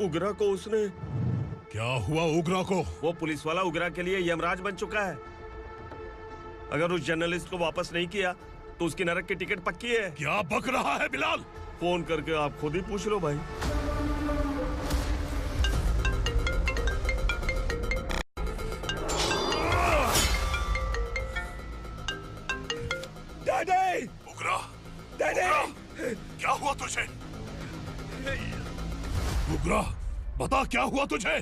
उगरा को उसने। क्या हुआ उगरा को? वो पुलिस वाला उगरा के लिए यमराज बन चुका है। अगर उस जर्नलिस्ट को वापस नहीं किया तो उसकी नरक की टिकट पक्की है। क्या बक रहा है बिलाल? फोन करके आप खुद ही पूछ लो भाई। डैडी! उगरा! डैडी! क्या हुआ तुझे? उगरा, बता क्या हुआ तुझे?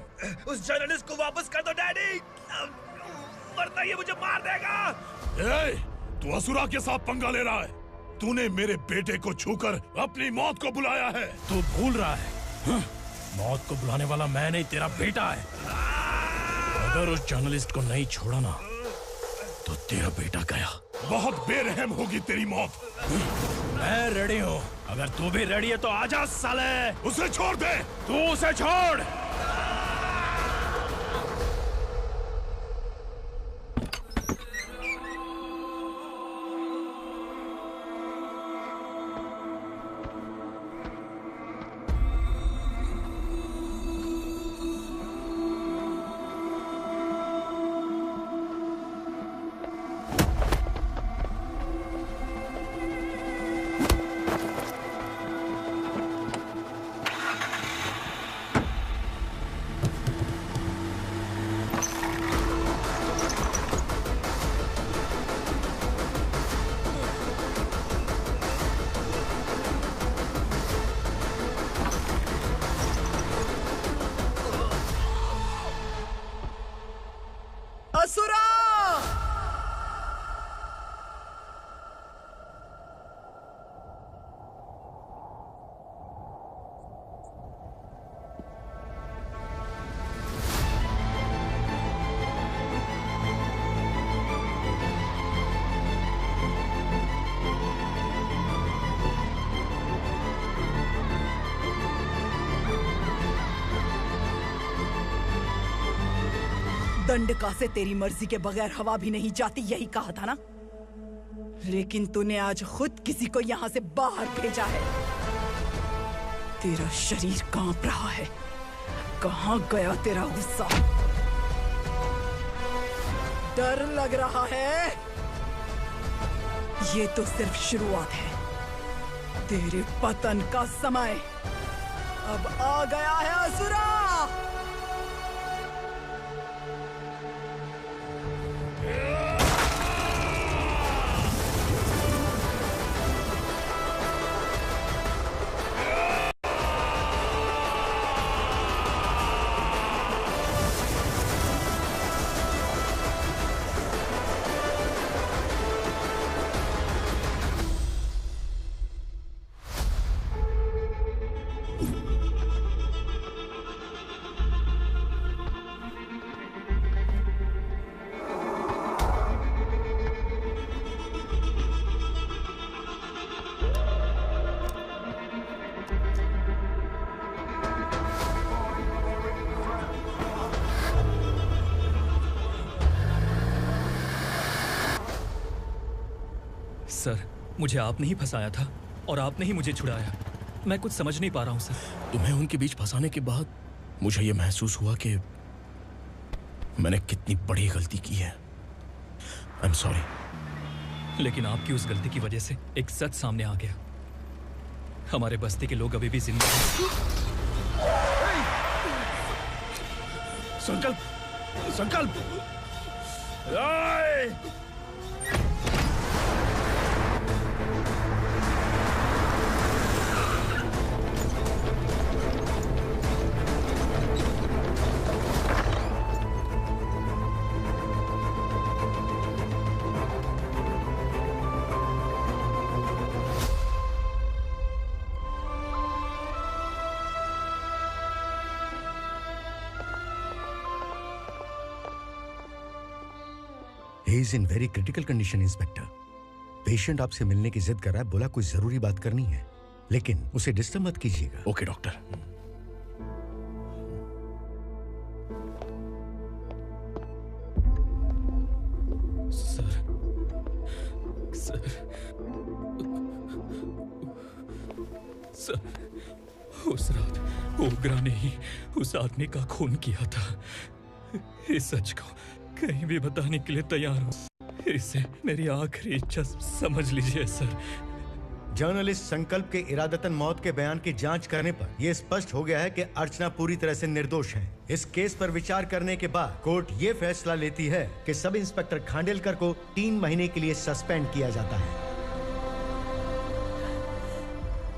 उस जर्नलिस्ट को वापस कर दो डैडी, वरना ये मुझे मार देगा। ए, तू असुरा के साथ पंगा ले रहा है। तूने मेरे बेटे को छूकर अपनी मौत को बुलाया है। तू भूल रहा है, मौत को बुलाने वाला मैं नहीं, तेरा बेटा है। अगर उस जर्नलिस्ट को नहीं छोड़ा ना तो तेरा बेटा गया। बहुत बेरहम होगी तेरी मौत। मैं रेडी हूँ, अगर तू भी रेडी है तो आजा साले। उसे छोड़ दे। तू उसे छोड़। असुरा! दंडका से तेरी मर्जी के बगैर हवा भी नहीं जाती, यही कहा था ना? लेकिन तूने आज खुद किसी को यहाँ से बाहर भेजा है। तेरा शरीर कांप रहा है। कहाँ गया तेरा गुस्सा? डर लग रहा है? ये तो सिर्फ शुरुआत है। तेरे पतन का समय अब आ गया है असुरा। सर, मुझे आपने ही फंसाया था और आपने ही मुझे छुड़ाया। मैं कुछ समझ नहीं पा रहा हूँ सर। तुम्हें उनके बीच फंसाने के बाद मुझे यह महसूस हुआ कि मैंने कितनी बड़ी गलती की है। I am sorry. लेकिन आपकी उस गलती की वजह से एक सच सामने आ गया। हमारे बस्ती के लोग अभी भी जिंदा हैं। संकल्प, संकल्प! He is in very critical condition, inspector. Patient आपसे मिलने की जिद कर रहा है, बोला कोई जरूरी बात करनी है, लेकिन उसे डिस्टर्ब मत कीजिएगा। Okay doctor. Sir, sir, sir, उस रात ओग्रा ने ही उस आदमी का खून किया था। इस सच को कहीं भी बताने के लिए तैयार हूँ। इसे मेरी आखिरी इच्छा समझ लीजिए सर। जर्नलिस्ट संकल्प के इरादतन मौत के बयान की जांच करने पर यह स्पष्ट हो गया है कि अर्चना पूरी तरह से निर्दोष है। इस केस पर विचार करने के बाद कोर्ट ये फैसला लेती है कि सब इंस्पेक्टर खांडेलकर को 3 महीने के लिए सस्पेंड किया जाता है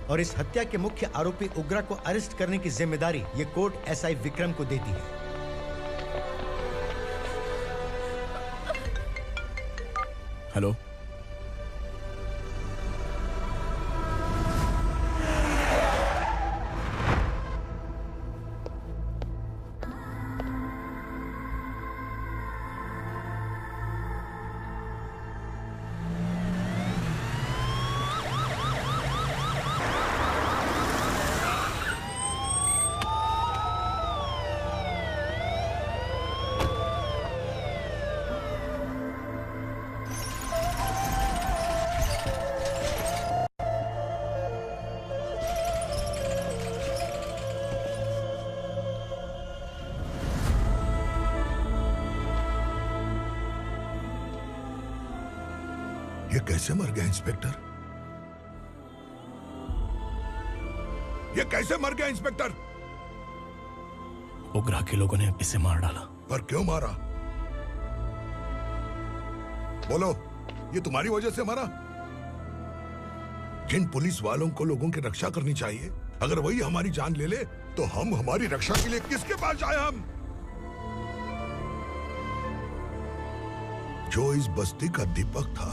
और इस हत्या के मुख्य आरोपी उग्रा को अरेस्ट करने की जिम्मेदारी ये कोर्ट एसआई विक्रम को देती है। हेलो, ये कैसे मर गया इंस्पेक्टर? ये कैसे मर गया इंस्पेक्टर? उग्रा के लोगों ने इसे मार डाला। पर क्यों मारा? बोलो, ये तुम्हारी वजह से मरा? जिन पुलिस वालों को लोगों की रक्षा करनी चाहिए, अगर वही हमारी जान ले ले तो हम हमारी रक्षा के लिए किसके पास जाए? हम जो इस बस्ती का दीपक था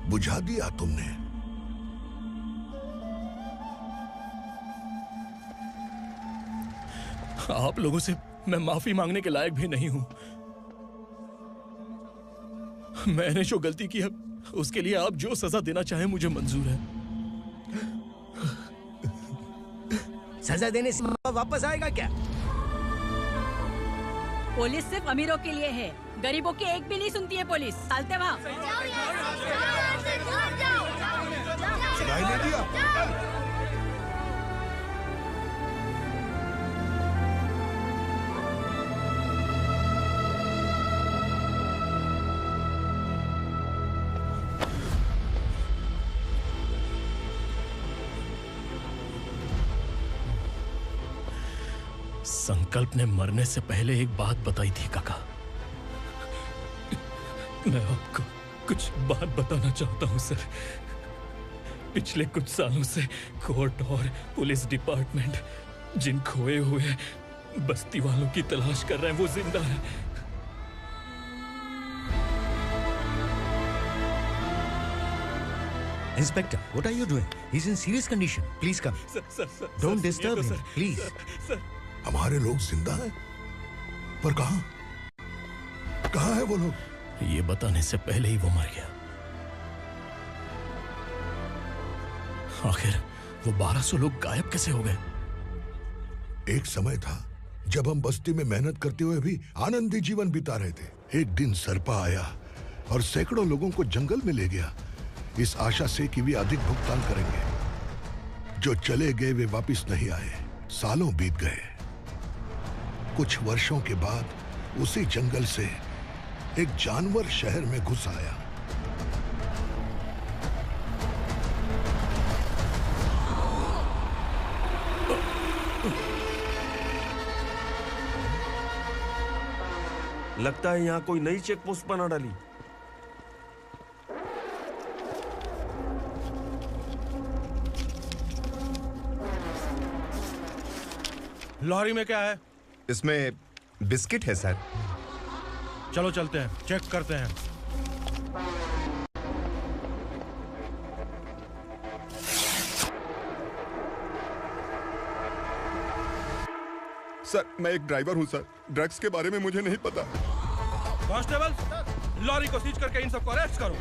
बुझा दिया तुमने। आप लोगों से मैं माफी मांगने के लायक भी नहीं हूं। मैंने जो गलती की है उसके लिए आप जो सजा देना चाहें मुझे मंजूर है। सजा देने से वापस आएगा क्या? पुलिस सिर्फ अमीरों के लिए है, गरीबों की एक भी नहीं सुनती है पुलिस। चलते वहाँ। सुनाई नहीं दिया? संकल्प ने मरने से पहले एक बात बताई थी काका। मैं आपको कुछ बात बताना चाहता हूं सर। पिछले कुछ सालों से कोर्ट और पुलिस डिपार्टमेंट जिन खोए हुए बस्ती वालों की तलाश कर रहे हैं वो जिंदा है। Inspector, what are you doing? He's in serious condition. Please come. Don't disturb him, please. हमारे लोग जिंदा हैं? पर कहां? कहां है वो लोग? ये बताने से पहले ही वो मर गया। आखिर वो 1200 लोग गायब कैसे हो गए? एक समय था जब हम बस्ती में मेहनत करते हुए भी आनंदी जीवन बिता रहे थे। एक दिन सरपा आया और सैकड़ों लोगों को जंगल में ले गया, इस आशा से कि वे अधिक भुगतान करेंगे। जो चले गए वे वापस नहीं आए। सालों बीत गए। कुछ वर्षों के बाद उसी जंगल से एक जानवर शहर में घुस आया। लगता है यहाँ कोई नई चेक पोस्ट बना डाली। लॉरी में क्या है? इसमें बिस्किट है सर। चलो चलते हैं, चेक करते हैं। सर, मैं एक ड्राइवर हूं सर। ड्रग्स के बारे में मुझे नहीं पता। कांस्टेबल, लॉरी को सीज करके इन सबको अरेस्ट करो।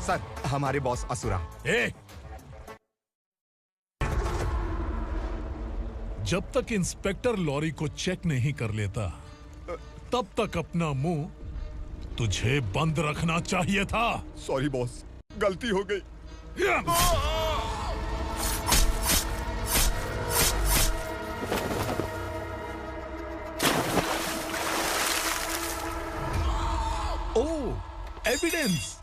सर, हमारे बॉस असुरा। जब तक इंस्पेक्टर लॉरी को चेक नहीं कर लेता तब तक अपना मुंह तुझे बंद रखना चाहिए था। सॉरी बॉस, गलती हो गई। एविडेंस।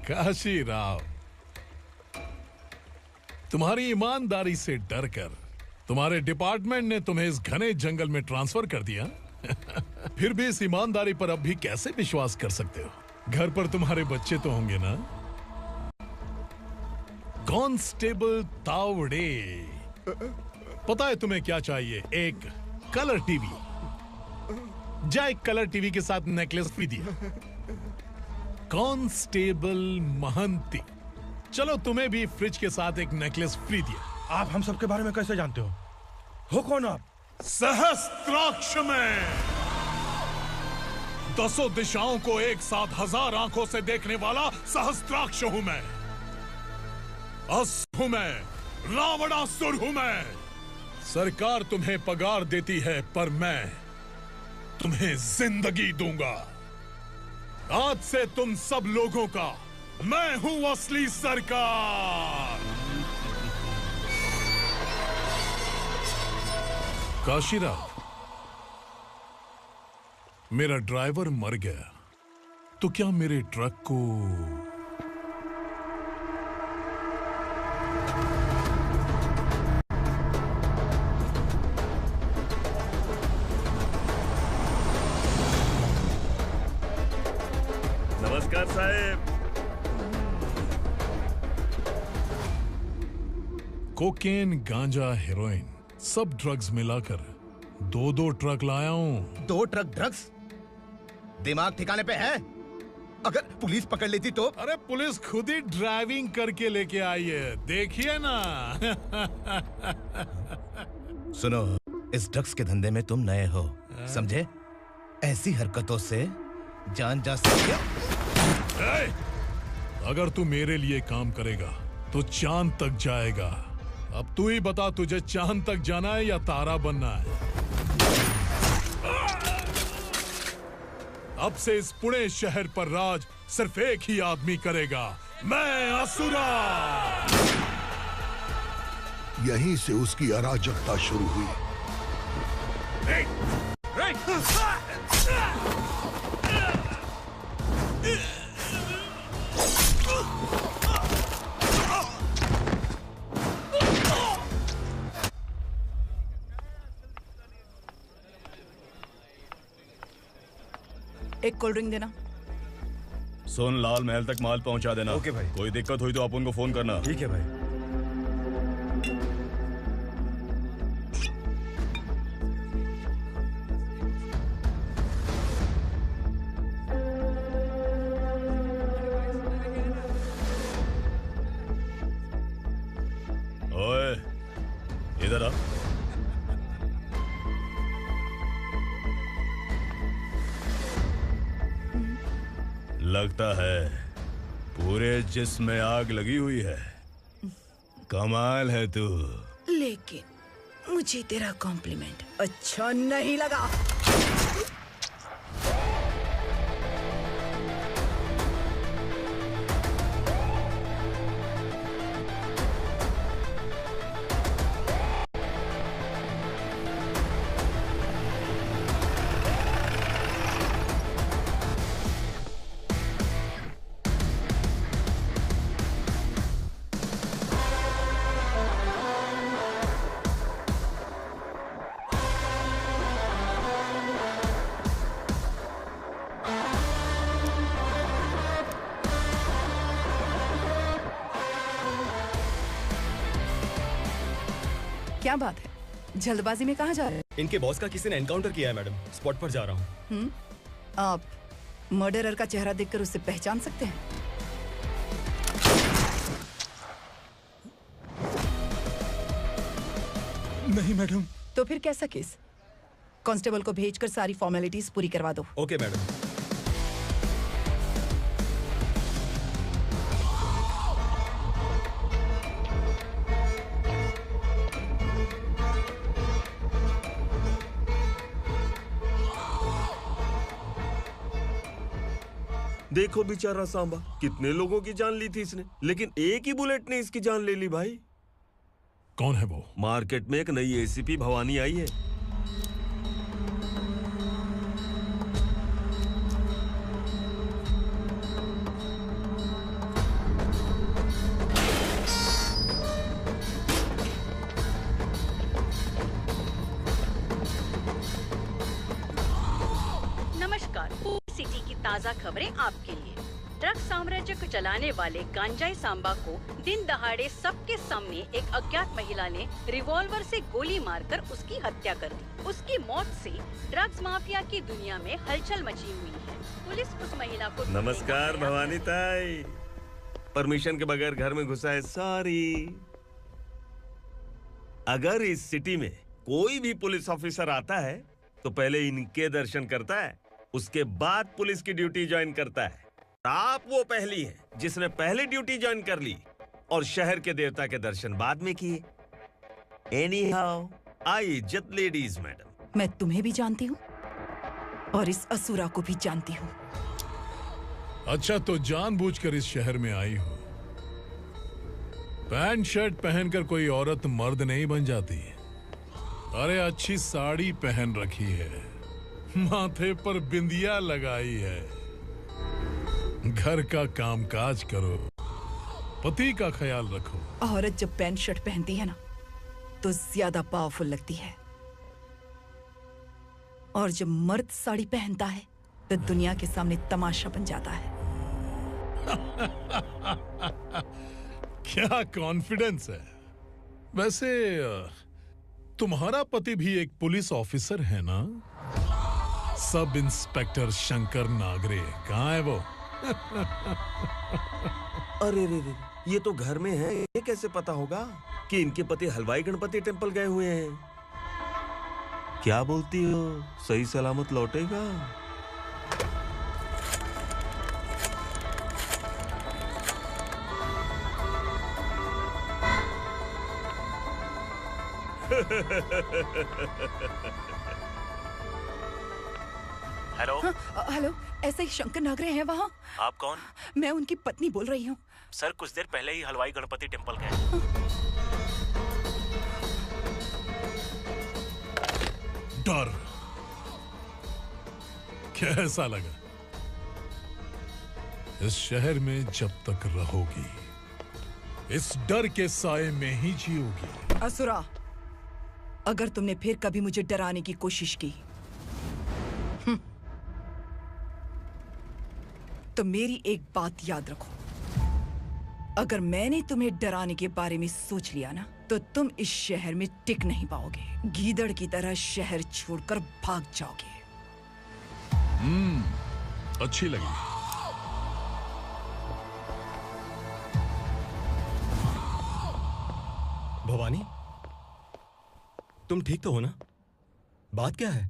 काशी राव, तुम्हारी ईमानदारी से डरकर तुम्हारे डिपार्टमेंट ने तुम्हें इस घने जंगल में ट्रांसफर कर दिया। फिर भी इस ईमानदारी पर अब भी कैसे विश्वास कर सकते हो? घर पर तुम्हारे बच्चे तो होंगे ना? कांस्टेबल तावड़े, पता है तुम्हें क्या चाहिए? एक कलर टीवी। जा एक कलर टीवी के साथ नेकलेस भी दिया। कांस्टेबल महंती, चलो तुम्हें भी फ्रिज के साथ एक नेकलेस फ्री दिया। आप हम सबके बारे में कैसे जानते हो कौन आप? सहस्त्राक्ष में 10 दिशाओं को एक साथ 1000 आंखों से देखने वाला सहस्त्राक्ष हूं मैं। असुर हूं मैं, रावणासुर हूं मैं। सरकार तुम्हें पगार देती है, पर मैं तुम्हें जिंदगी दूंगा। आज से तुम सब लोगों का मैं हूं असली सरकार। काशीराव, मेरा ड्राइवर मर गया तो क्या मेरे ट्रक को नमस्कार साहब। कोकेन, गांजा, हेरोइन, सब ड्रग्स मिलाकर 2 ट्रक लाया हूं। 2 ट्रक ड्रग्स? दिमाग ठिकाने पे है? अगर पुलिस पकड़ लेती तो? अरे पुलिस खुद ही ड्राइविंग करके लेके आई है, देखिए ना। सुनो, इस ड्रग्स के धंधे में तुम नए हो, समझे? ऐसी हरकतों से जान जा सकती है। अगर तू मेरे लिए काम करेगा तो चांद तक जाएगा। अब तू ही बता, तुझे चांद तक जाना है या तारा बनना है? अब से इस पुणे शहर पर राज सिर्फ एक ही आदमी करेगा, मैं असुरा। यहीं से उसकी अराजकता शुरू हुई। एक कोल्ड ड्रिंक देना। सुन, लाल महल तक माल पहुंचा देना। ओके भाई। कोई दिक्कत हुई तो आप उनको फोन करना। ठीक है भाई। ओए, इधर आ। लगता है पूरे जिस्म में आग लगी हुई है। कमाल है तू। लेकिन मुझे तेरा कॉम्प्लीमेंट अच्छा नहीं लगा। क्या बात है, जल्दबाजी में कहाँ जा रहे हैं? इनके बॉस का किसी ने एनकाउंटर किया है मैडम, स्पॉट पर जा रहा हूँ। आप मर्डरर का चेहरा देखकर उसे पहचान सकते हैं? नहीं मैडम। तो फिर कैसा केस? कांस्टेबल को भेजकर सारी फॉर्मेलिटीज पूरी करवा दो। Okay madam. देखो बेचारा सांबा, कितने लोगों की जान ली थी इसने, लेकिन एक ही बुलेट ने इसकी जान ले ली भाई। कौन है वो? मार्केट में एक नई एसीपी भवानी आई है। ताज़ा खबरें आपके लिए। ड्रग्स साम्राज्य को चलाने वाले गांजाई सांबा को दिन दहाड़े सबके सामने एक अज्ञात महिला ने रिवॉल्वर से गोली मारकर उसकी हत्या कर दी। उसकी मौत से ड्रग्स माफिया की दुनिया में हलचल मची हुई है। पुलिस उस महिला को नमस्कार भवानी ताई। परमिशन के बगैर घर में घुसा है, सॉरी। अगर इस सिटी में कोई भी पुलिस ऑफिसर आता है तो पहले इनके दर्शन करता है, उसके बाद पुलिस की ड्यूटी ज्वाइन करता है। आप वो पहली हैं जिसने पहले ड्यूटी ज्वाइन कर ली और शहर के देवता के दर्शन बाद में किए। एनीहाउ, आई इज्जत लेडीज मैडम। मैं तुम्हें भी जानती हूँ और इस असुरा को भी जानती हूँ। अच्छा, तो जानबूझकर इस शहर में आई हो। पैंट शर्ट पहनकर कोई औरत मर्द नहीं बन जाती। अरे अच्छी साड़ी पहन रखी है, माथे पर बिंदिया लगाई है, घर का कामकाज करो, पति का ख्याल रखो। औरत जब पैंट शर्ट पहनती है ना तो ज्यादा पावरफुल लगती है, और जब मर्द साड़ी पहनता है तो दुनिया के सामने तमाशा बन जाता है। क्या कॉन्फिडेंस है। वैसे तुम्हारा पति भी एक पुलिस ऑफिसर है ना? सब इंस्पेक्टर शंकर नागरे, कहाँ है वो? अरे रे रे, ये तो घर में है। ये कैसे पता होगा कि इनके पति हलवाई गणपति टेम्पल गए हुए हैं? क्या बोलती हो, सही सलामत लौटेगा? हेलो। हेलो, ऐसे ही शंकर नागरे हैं वहाँ? आप कौन? मैं उनकी पत्नी बोल रही हूँ। सर कुछ देर पहले ही हलवाई गणपति टेम्पल गए। डर कैसा लगा? इस शहर में जब तक रहोगी इस डर के साए में ही जियोगी। असुरा, अगर तुमने फिर कभी मुझे डराने की कोशिश की तो मेरी एक बात याद रखो, अगर मैंने तुम्हें डराने के बारे में सोच लिया ना तो तुम इस शहर में टिक नहीं पाओगे। गीदड़ की तरह शहर छोड़कर भाग जाओगे। अच्छी लगी। भवानी, तुम ठीक तो हो ना? बात क्या है?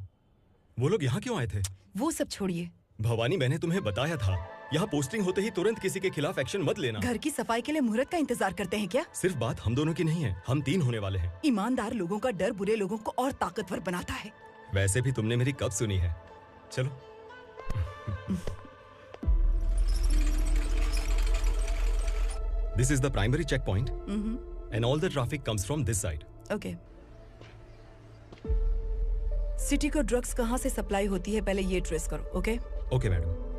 वो लोग यहाँ क्यों आए थे? वो सब छोड़िए। भवानी, मैंने तुम्हें बताया था यहाँ पोस्टिंग होते ही तुरंत किसी के खिलाफ एक्शन मत लेना। घर की सफाई के लिए मुहूर्त का इंतजार करते हैं क्या? सिर्फ बात हम दोनों की नहीं है, हम 3 होने वाले हैं। ईमानदार लोगों का डर बुरे लोगों को और ताकतवर बनाता है। वैसे भी तुमने मेरी कब सुनी है। चलो। This is the primary checkpoint, and all the traffic comes from this side. Okay. City को ड्रग्स कहाँ से सप्लाई होती है पहले ये ट्रेस करो, ओके? Okay madam.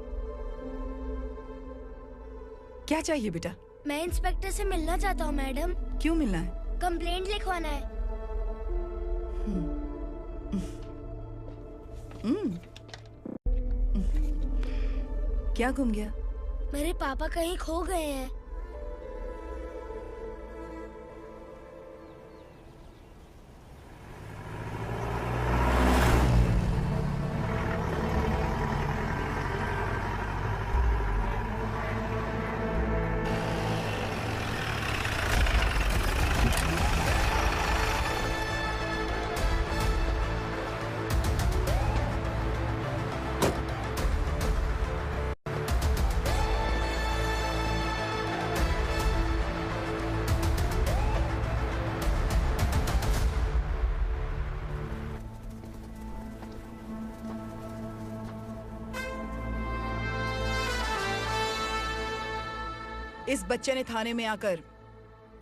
क्या चाहिए बेटा? मैं इंस्पेक्टर से मिलना चाहता हूँ मैडम। क्यों मिलना है? कंप्लेंट लिखवाना है। क्या गुम गया? मेरे पापा कहीं खो गए हैं। इस बच्चे ने थाने में आकर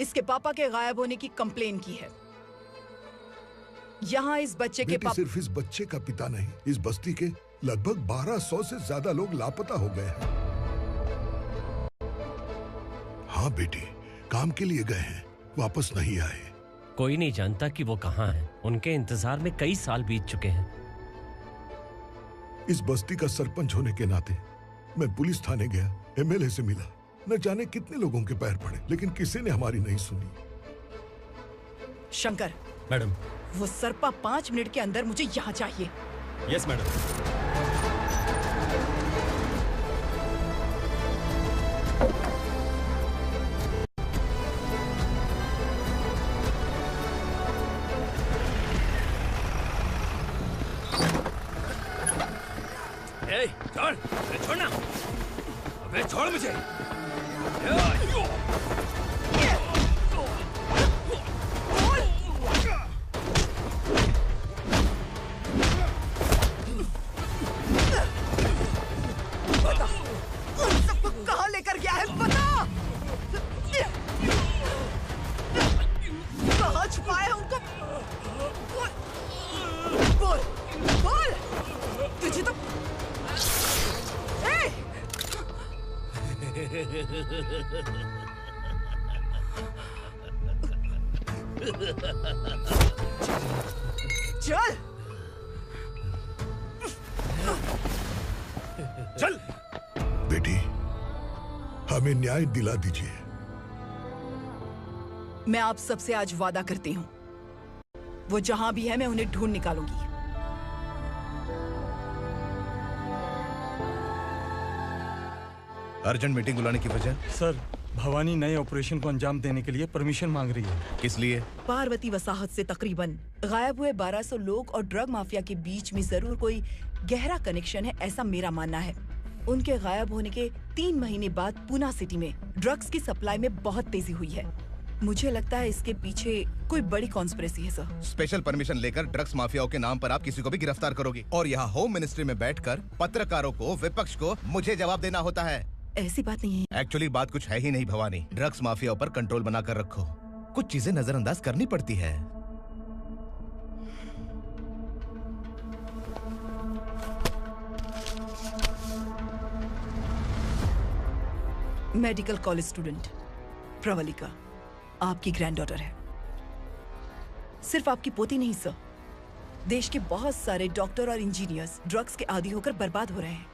इसके पापा के गायब होने की कंप्लेन की है। यहाँ इस बच्चे के पापा सिर्फ इस बच्चे का पिता नहीं, इस बस्ती के लगभग 1200 से ज्यादा लोग लापता हो गए हैं। हाँ बेटी, काम के लिए गए हैं, वापस नहीं आए। कोई नहीं जानता कि वो कहाँ हैं। उनके इंतजार में कई साल बीत चुके हैं। इस बस्ती का सरपंच होने के नाते मैं पुलिस थाने गया, एमएलए से मिला, न जाने कितने लोगों के पैर पड़े, लेकिन किसी ने हमारी नहीं सुनी। शंकर, मैडम, वो सरपा 5 मिनट के अंदर मुझे यहाँ चाहिए। Yes madam. छोड़, छोड़ना, अबे छोड़ मुझे। बता, उन सबको कहाँ लेकर गया है, बता। कहाँ छुपाया है उनको? बोल, बोल, तुझे तो चल चल बेटी, हमें न्याय दिला दीजिए। मैं आप सबसे आज वादा करती हूँ, वो जहां भी है मैं उन्हें ढूंढ निकालूंगी। अर्जेंट मीटिंग बुलाने की वजह? सर, भवानी नए ऑपरेशन को अंजाम देने के लिए परमिशन मांग रही है। किस लिए? पार्वती वसाहत से तकरीबन गायब हुए 1200 लोग और ड्रग माफिया के बीच में जरूर कोई गहरा कनेक्शन है, ऐसा मेरा मानना है। उनके गायब होने के 3 महीने बाद पूना सिटी में ड्रग्स की सप्लाई में बहुत तेजी हुई है। मुझे लगता है इसके पीछे कोई बड़ी कॉन्स्पिरेसी है सर। स्पेशल परमिशन लेकर ड्रग्स माफियाओं के नाम पर आप किसी को भी गिरफ्तार करोगी और यहाँ होम मिनिस्ट्री में बैठकर पत्रकारों को, विपक्ष को मुझे जवाब देना होता है। ऐसी बात नहीं है। एक्चुअली बात कुछ है ही नहीं भवानी। ड्रग्स माफियाओं पर कंट्रोल बनाकर रखो, कुछ चीजें नजरअंदाज करनी पड़ती है। मेडिकल कॉलेज स्टूडेंट प्रवलिका आपकी ग्रैंडडॉटर है। सिर्फ आपकी पोती नहीं सर, देश के बहुत सारे डॉक्टर और इंजीनियर्स ड्रग्स के आदी होकर बर्बाद हो रहे हैं।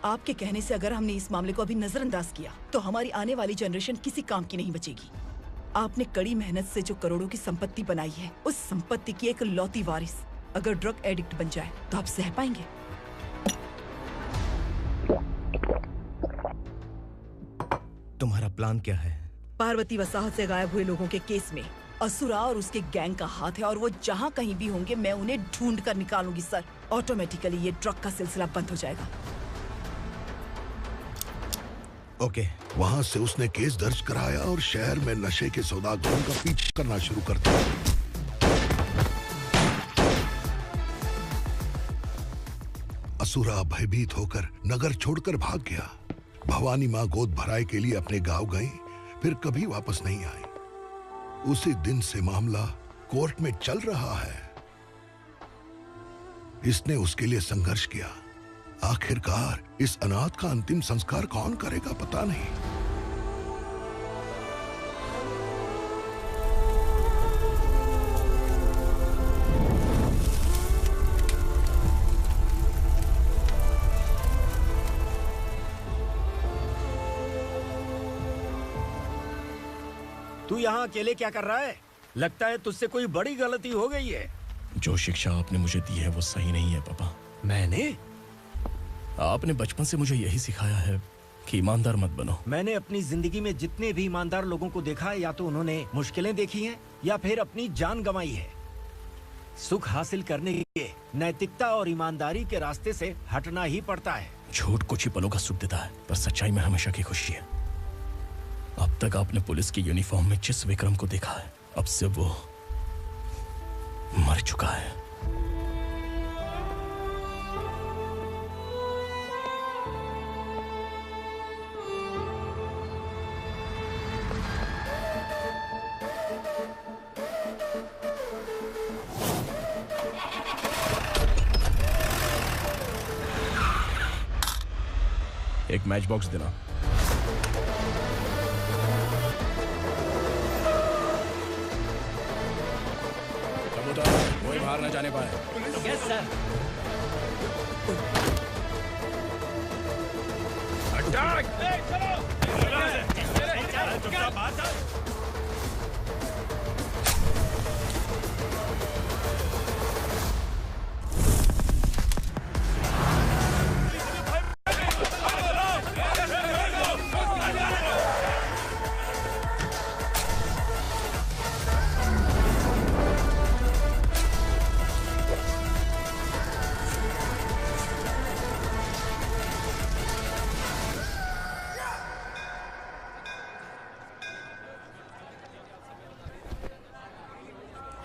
आपके कहने से अगर हमने इस मामले को अभी नजरअंदाज किया तो हमारी आने वाली जनरेशन किसी काम की नहीं बचेगी। आपने कड़ी मेहनत से जो करोड़ों की संपत्ति बनाई है, उस संपत्ति की एक लौती वारिस अगर ड्रग एडिक्ट बन जाए तो आप सह पाएंगे? तुम्हारा प्लान क्या है? पार्वती वसाहत से गायब हुए लोगों के केस में असुरा और उसके गैंग का हाथ है और वो जहाँ कहीं भी होंगे मैं उन्हें ढूंढ कर निकालूंगी सर। ऑटोमेटिकली ये ड्रग का सिलसिला बंद हो जाएगा। ओके। वहाँ से उसने केस दर्ज कराया और शहर में नशे के सौदागरों का पीछा करना शुरू कर दिया। असुरा भयभीत होकर नगर छोड़कर भाग गया। भवानी माँ गोद भराई के लिए अपने गांव गई, फिर कभी वापस नहीं आई। उसी दिन से मामला कोर्ट में चल रहा है। इसने उसके लिए संघर्ष किया। आखिरकार इस अनाथ का अंतिम संस्कार कौन करेगा पता नहीं। तू यहाँ अकेले क्या कर रहा है? लगता है तुझसे कोई बड़ी गलती हो गई है। जो शिक्षा आपने मुझे दी है वो सही नहीं है पापा। मैंने? आपने बचपन से मुझे यही सिखाया है कि ईमानदार मत बनो। मैंने अपनी जिंदगी में जितने भी ईमानदार लोगों को देखा है, या तो उन्होंने मुश्किलें देखी हैं या फिर अपनी जान गंवाई है। सुख हासिल करने के लिए नैतिकता और ईमानदारी के रास्ते से हटना ही पड़ता है। झूठ कुछ ही पलों का सुख देता है, पर सच्चाई में हमेशा की खुशी है। अब तक आपने पुलिस की यूनिफॉर्म में जिस विक्रम को देखा है, अब से वो मर चुका है। एक मैच बॉक्स देना। कोई बाहर न जाने पाए। Yes sir.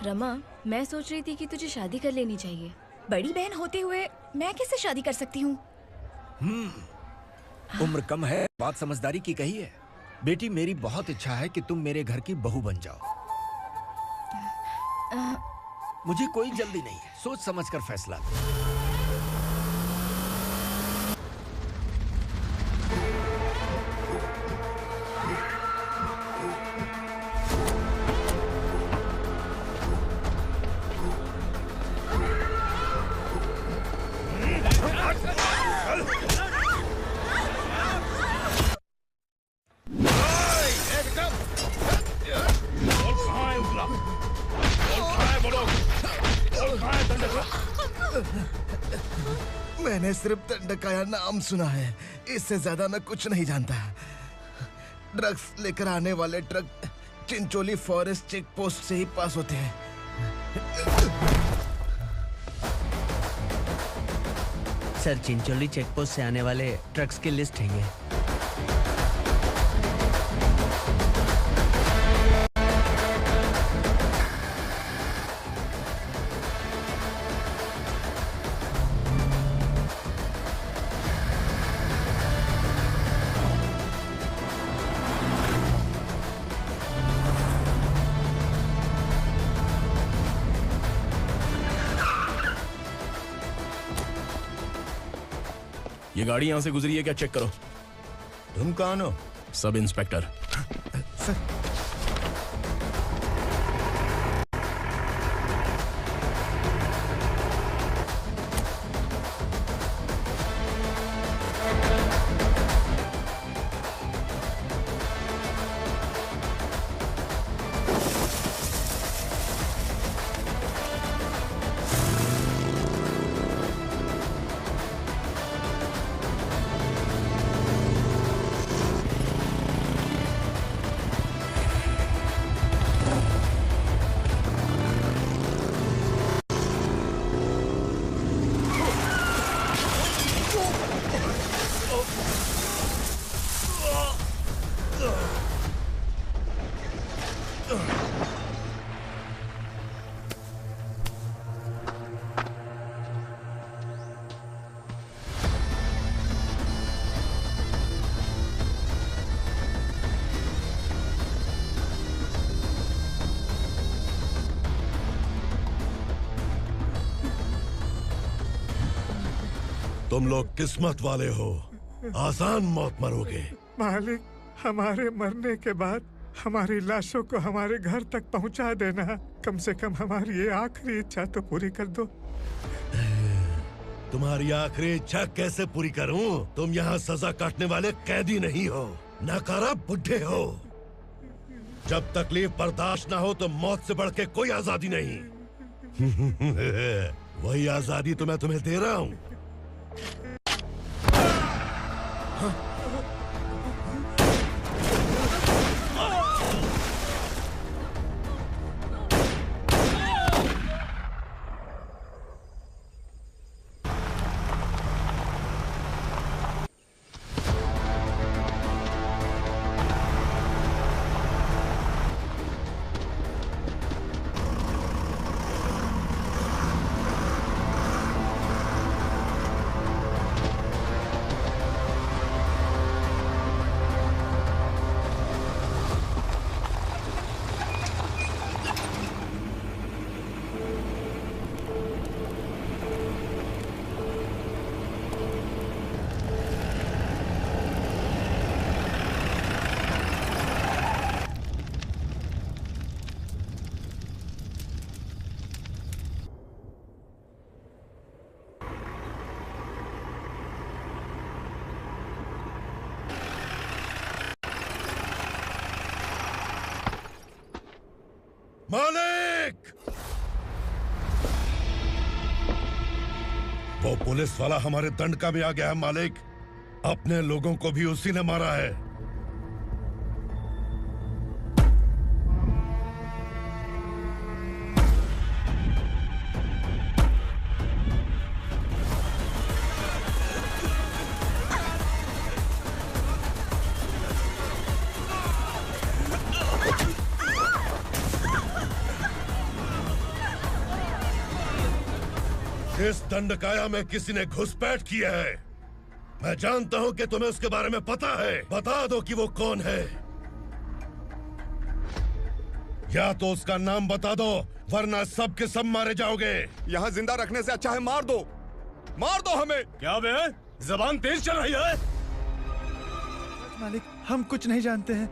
रमा, मैं सोच रही थी कि तुझे शादी कर लेनी चाहिए। बड़ी बहन होते हुए मैं कैसे शादी कर सकती हूँ? उम्र कम है, बात समझदारी की कही है। बेटी, मेरी बहुत इच्छा है कि तुम मेरे घर की बहू बन जाओ। मुझे कोई जल्दी नहीं है, सोच समझ कर फैसला लो। मैंने सिर्फ दंडकाया नाम सुना है, इससे ज्यादा मैं कुछ नहीं जानता। ड्रग्स लेकर आने वाले truck Chincholi forest check post से ही पास होते हैं। सर, चिंचोली चेक पोस्ट से आने वाले ट्रक्स की लिस्ट है ये। ये गाड़ी यहां से गुजरी है क्या, चेक करो। तुम कौन हो? Sub inspector. सर, तुम लोग किस्मत वाले हो, आसान मौत मरोगे। मालिक, हमारे मरने के बाद हमारी लाशों को हमारे घर तक पहुंचा देना। कम से कम हमारी ये आखिरी इच्छा तो पूरी कर दो। तुम्हारी आखिरी इच्छा कैसे पूरी करूं? तुम यहाँ सजा काटने वाले कैदी नहीं हो, नकारा बुड्ढे हो। जब तकलीफ बर्दाश्त ना हो तो मौत से बढ़ के कोई आजादी नहीं। वही आजादी तो मैं तुम्हें दे रहा हूँ। मालिक! वो पुलिस वाला हमारे दंडका में आ गया है मालिक। अपने लोगों को भी उसी ने मारा है। इस दंडकाया में किसी ने घुसपैठ किया है। मैं जानता हूं कि तुम्हें उसके बारे में पता है। बता दो कि वो कौन है। या तो उसका नाम बता दो, वरना सब के सब मारे जाओगे। यहाँ जिंदा रखने से अच्छा है मार दो हमें। क्या बे? जबान तेज चल रही है। मालिक, हम कुछ नहीं जानते हैं।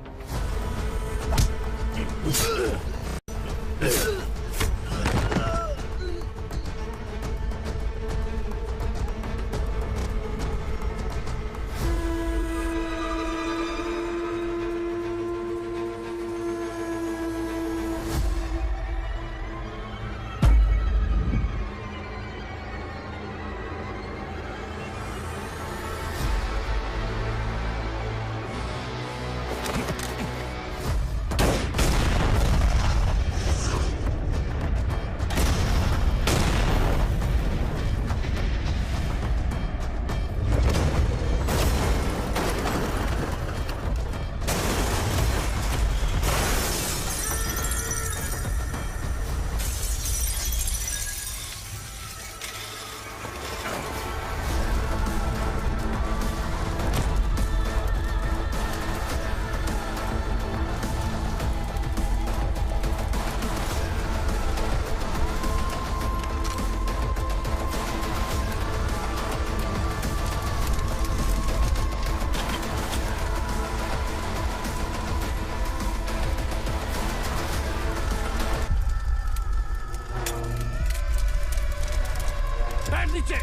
नीचे।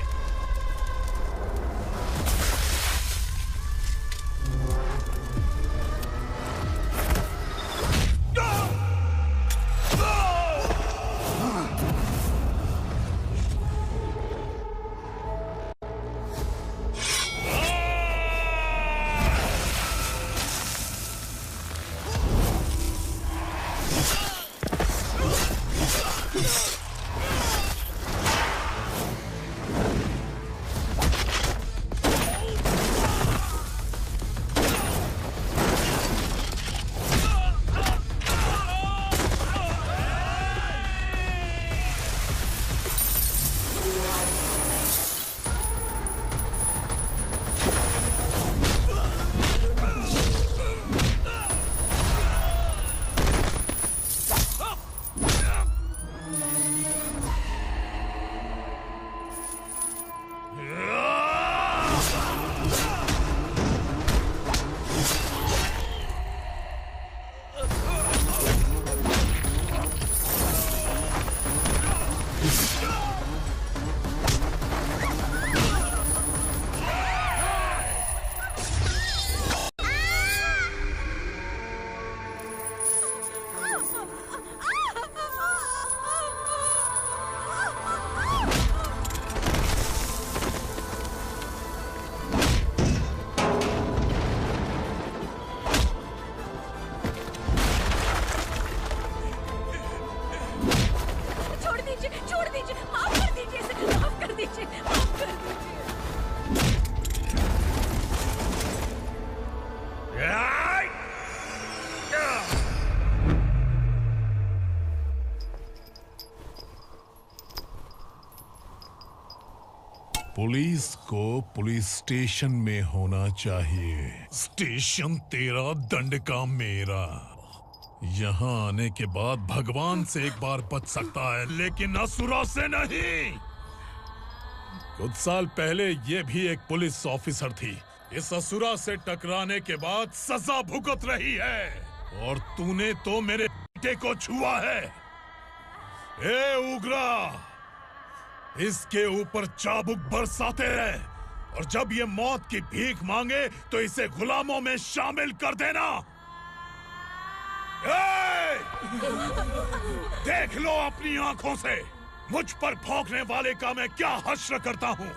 पुलिस को पुलिस स्टेशन में होना चाहिए। स्टेशन तेरा, दंडका मेरा। यहाँ आने के बाद भगवान से एक बार बच सकता है, लेकिन असुरा से नहीं। कुछ साल पहले ये भी एक पुलिस ऑफिसर थी। इस असुरा से टकराने के बाद सजा भुगत रही है, और तूने तो मेरे बेटे को छुआ है। ए उग्रा, इसके ऊपर चाबुक बरसाते रहे, और जब ये मौत की भीख मांगे तो इसे गुलामों में शामिल कर देना। देख लो अपनी आंखों से मुझ पर भौंकने वाले का मैं क्या हश्र करता हूँ।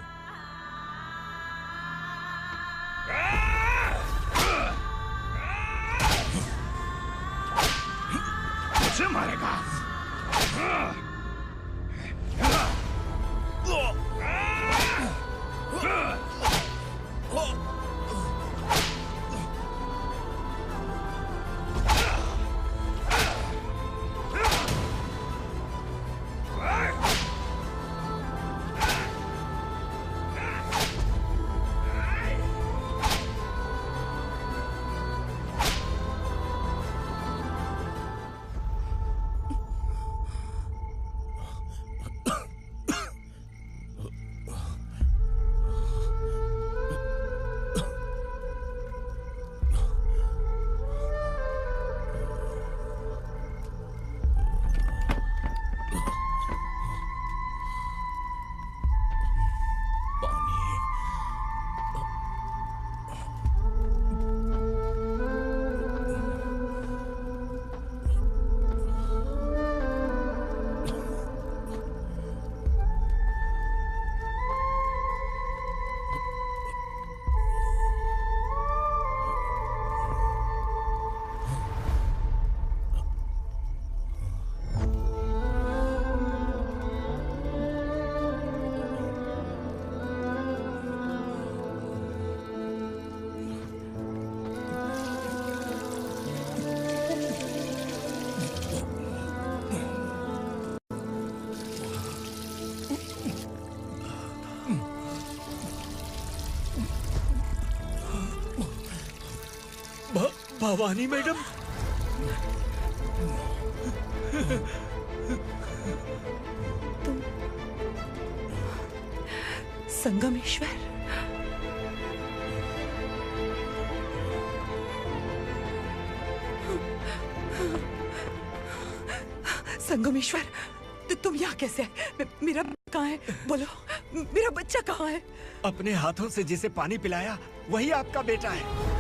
मुझे मारेगा। भवानी मैडम, तुम संगमेश्वर, संगमेश्वर, तुम यहाँ कैसे? मेरा कहाँ है? बोलो, मेरा बच्चा कहाँ है? अपने हाथों से जिसे पानी पिलाया वही आपका बेटा है।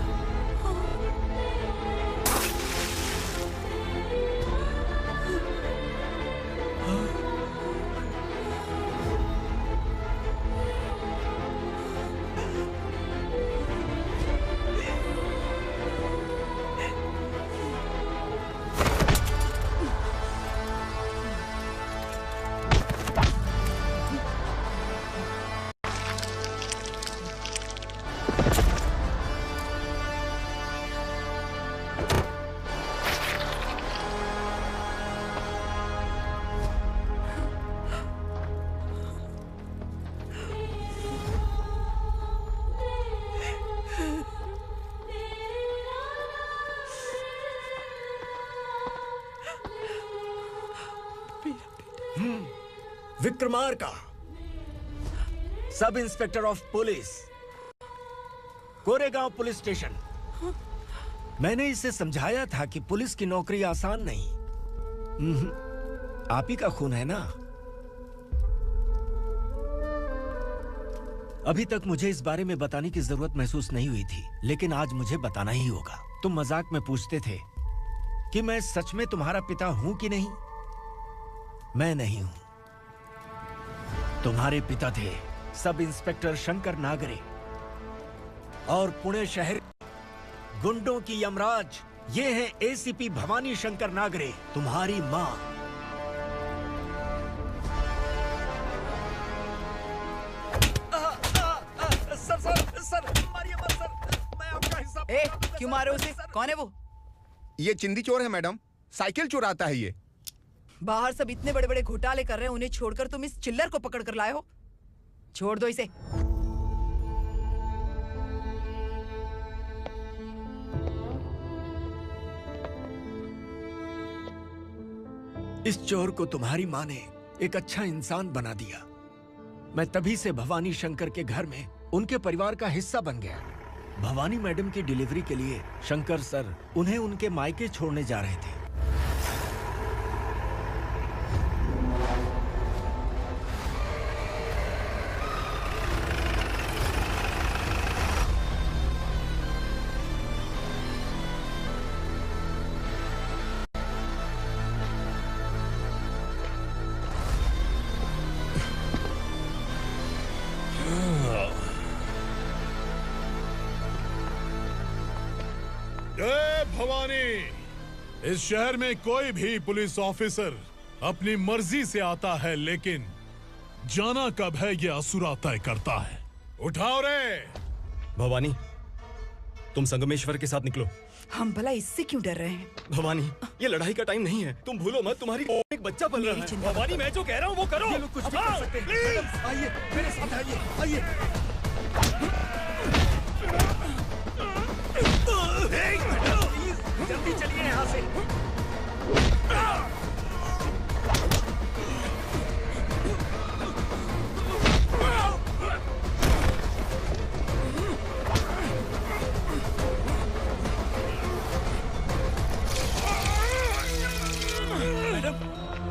Vikramarka, sub inspector of police, Koregaon police station. मैंने इसे समझाया था कि पुलिस की नौकरी आसान नहीं। आप ही का खून है ना। अभी तक मुझे इस बारे में बताने की जरूरत महसूस नहीं हुई थी, लेकिन आज मुझे बताना ही होगा। तुम मजाक में पूछते थे कि मैं सच में तुम्हारा पिता हूं कि नहीं। मैं नहीं हूं। तुम्हारे पिता थे सब इंस्पेक्टर शंकर नागरे, और पुणे शहर गुंडों की यमराज ये है एसीपी भवानी शंकर नागरे, तुम्हारी मां। सर, मारिए मत सर, मैं आपका हिस्सा। क्यों मारे उसे? कौन है वो? ये चिंदी चोर है मैडम, साइकिल चुराता है ये। बाहर सब इतने बड़े बड़े घोटाले कर रहे हैं, उन्हें छोड़कर तुम इस चिल्लर को पकड़ कर लाए हो। छोड़ दो इसे। इस चोर को तुम्हारी माँ ने एक अच्छा इंसान बना दिया। मैं तभी से भवानी शंकर के घर में उनके परिवार का हिस्सा बन गया। भवानी मैडम की डिलीवरी के लिए शंकर सर उन्हें उनके मायके छोड़ने जा रहे थे। भवानी, इस शहर में कोई भी पुलिस ऑफिसर अपनी मर्जी से आता है, लेकिन जाना कब है ये असुरा तय करता है। उठाओ रे। भवानी, तुम संगमेश्वर के साथ निकलो। हम भला इससे क्यों डर रहे हैं? भवानी, ये लड़ाई का टाइम नहीं है। तुम भूलो मत, तुम्हारी एक बच्चा पल रहा है। भवानी, मैं जो कह रहा हूँ वो करो। ये लोग कुछ भी कर सकते हैं। मैडम, आइए मेरे साथ आइए, आइए। जल्दी चलिए यहाँ से। मैडम,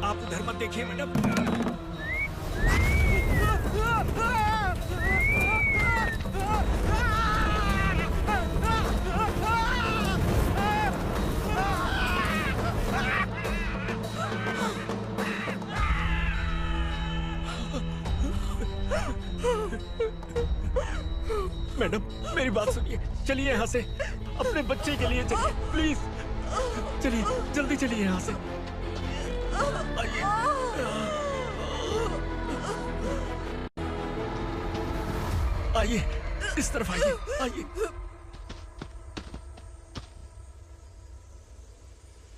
आप उधर मत देखिए मैडम। मैडम, मेरी बात सुनिए, चलिए यहाँ से। अपने बच्चे के लिए चलिए, प्लीज। चलिए, जल्दी चलिए यहाँ से। आइए, इस तरफ आइए, आइए।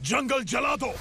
जंगल जला दो।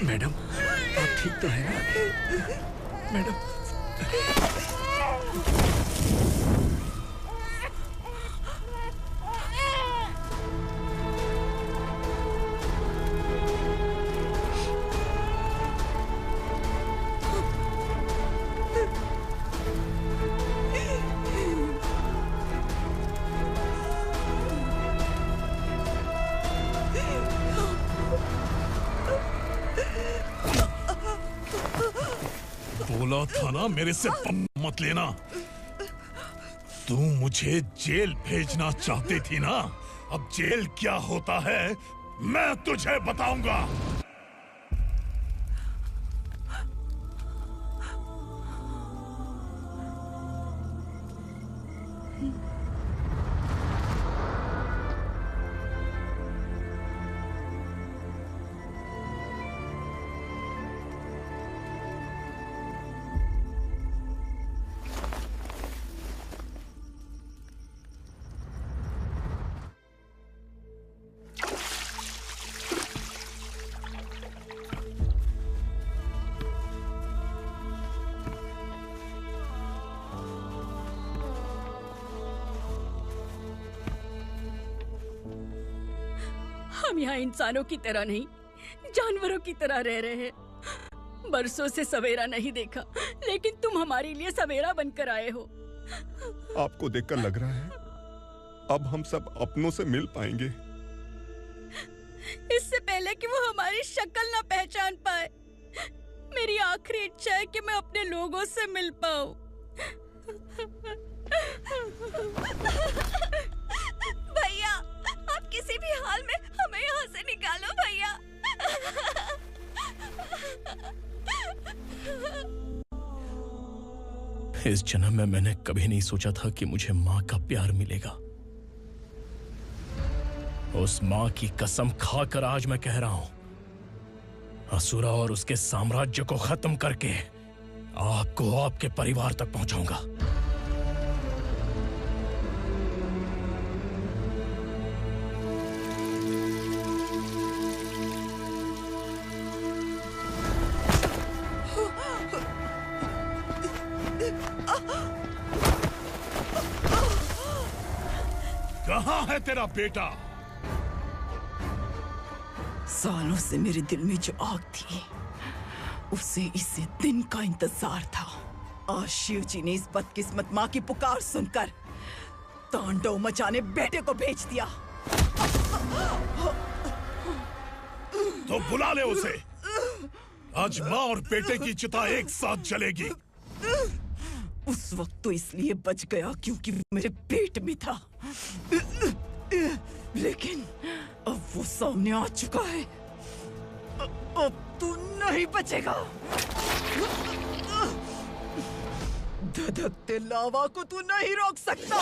मैडम, आप ठीक तो हैं ना? मैडम, बोला था ना मेरे से मत लेना। तू मुझे जेल भेजना चाहती थी ना? अब जेल क्या होता है मैं तुझे बताऊंगा। हम यहाँ इंसानों की तरह नहीं, जानवरों की तरह रह रहे हैं। बरसों से सवेरा नहीं देखा, लेकिन तुम हमारे लिए सवेरा बनकर आए हो। आपको देखकर लग रहा है अब हम सब अपनों से मिल पाएंगे। इससे पहले कि वो हमारी शक्ल ना पहचान पाए, मेरी आखिरी इच्छा है कि मैं अपने लोगों से मिल पाऊं। भैया, आप किसी भी हाल में हमें यहाँ से निकालो भैया। इस जन्म में मैंने कभी नहीं सोचा था कि मुझे माँ का प्यार मिलेगा। उस माँ की कसम खाकर आज मैं कह रहा हूं, असुरा और उसके साम्राज्य को खत्म करके आपको आपके परिवार तक पहुंचाऊंगा। कहाँ है तेरा बेटा? सालों से मेरे दिल में जो आग थी, उसे इसी दिन का इंतजार था। आज शिव जी ने इस बदकिस्मत माँ की पुकार सुनकर तांडव मचाने बेटे को भेज दिया। तो बुला ले उसे। आज माँ और बेटे की चिता एक साथ जलेगी। उस वक्त तो इसलिए बच गया क्योंकि वो मेरे पेट में था, लेकिन अब वो सामने आ चुका है। अब तू नहीं बचेगा। धधकते लावा को तू नहीं रोक सकता।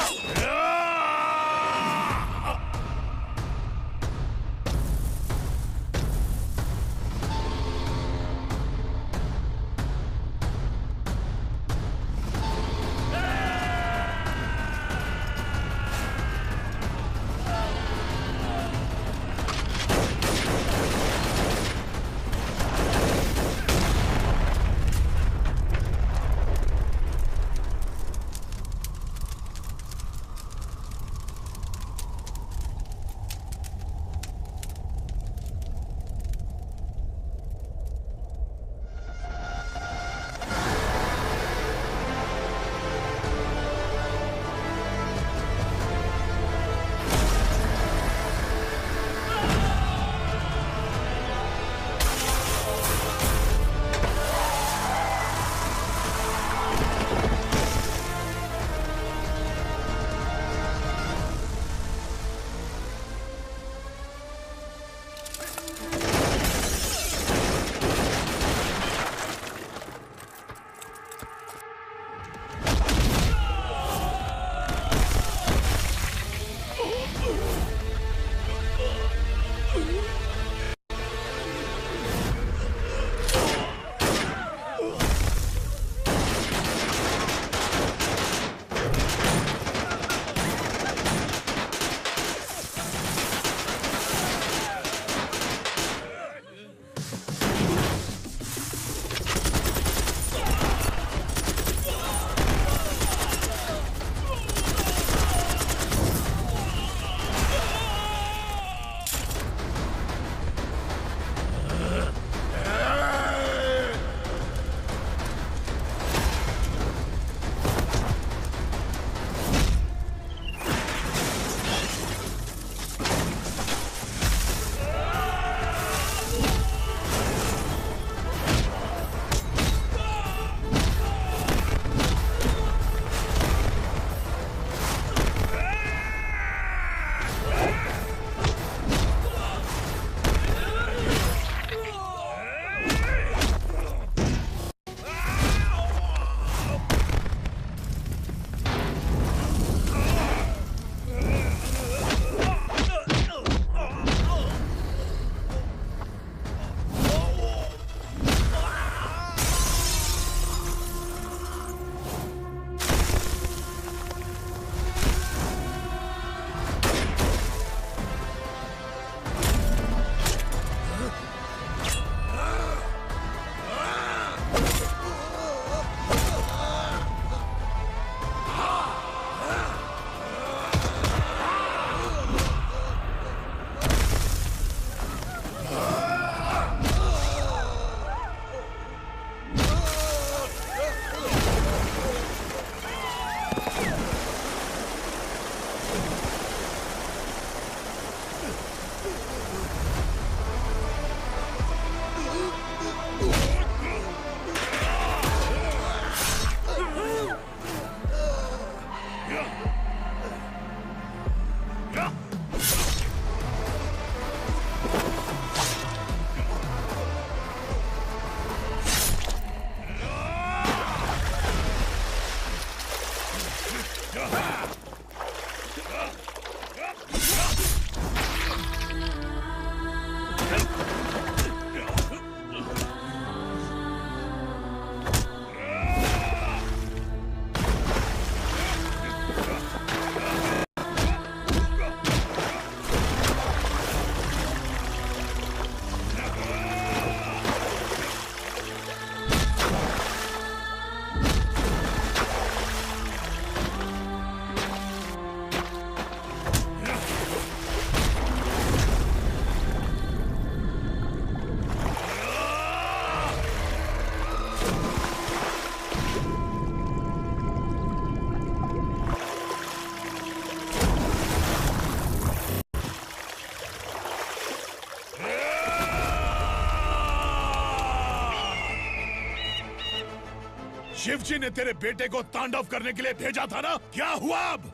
शिवजी ने तेरे बेटे को तांडव करने के लिए भेजा था ना, क्या हुआ अब?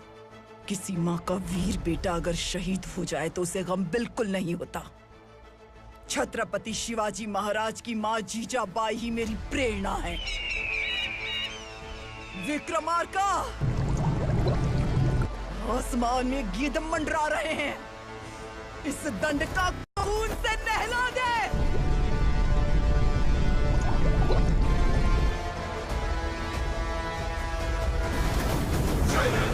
किसी माँ का वीर बेटा अगर शहीद हो जाए तो उसे गम बिल्कुल नहीं होता। छत्रपति शिवाजी महाराज की माँ जीजाबाई ही मेरी प्रेरणा है। विक्रमार्का, आसमान में गिद्ध मंडरा रहे हैं, इस दंड का खून से नहला दे। जय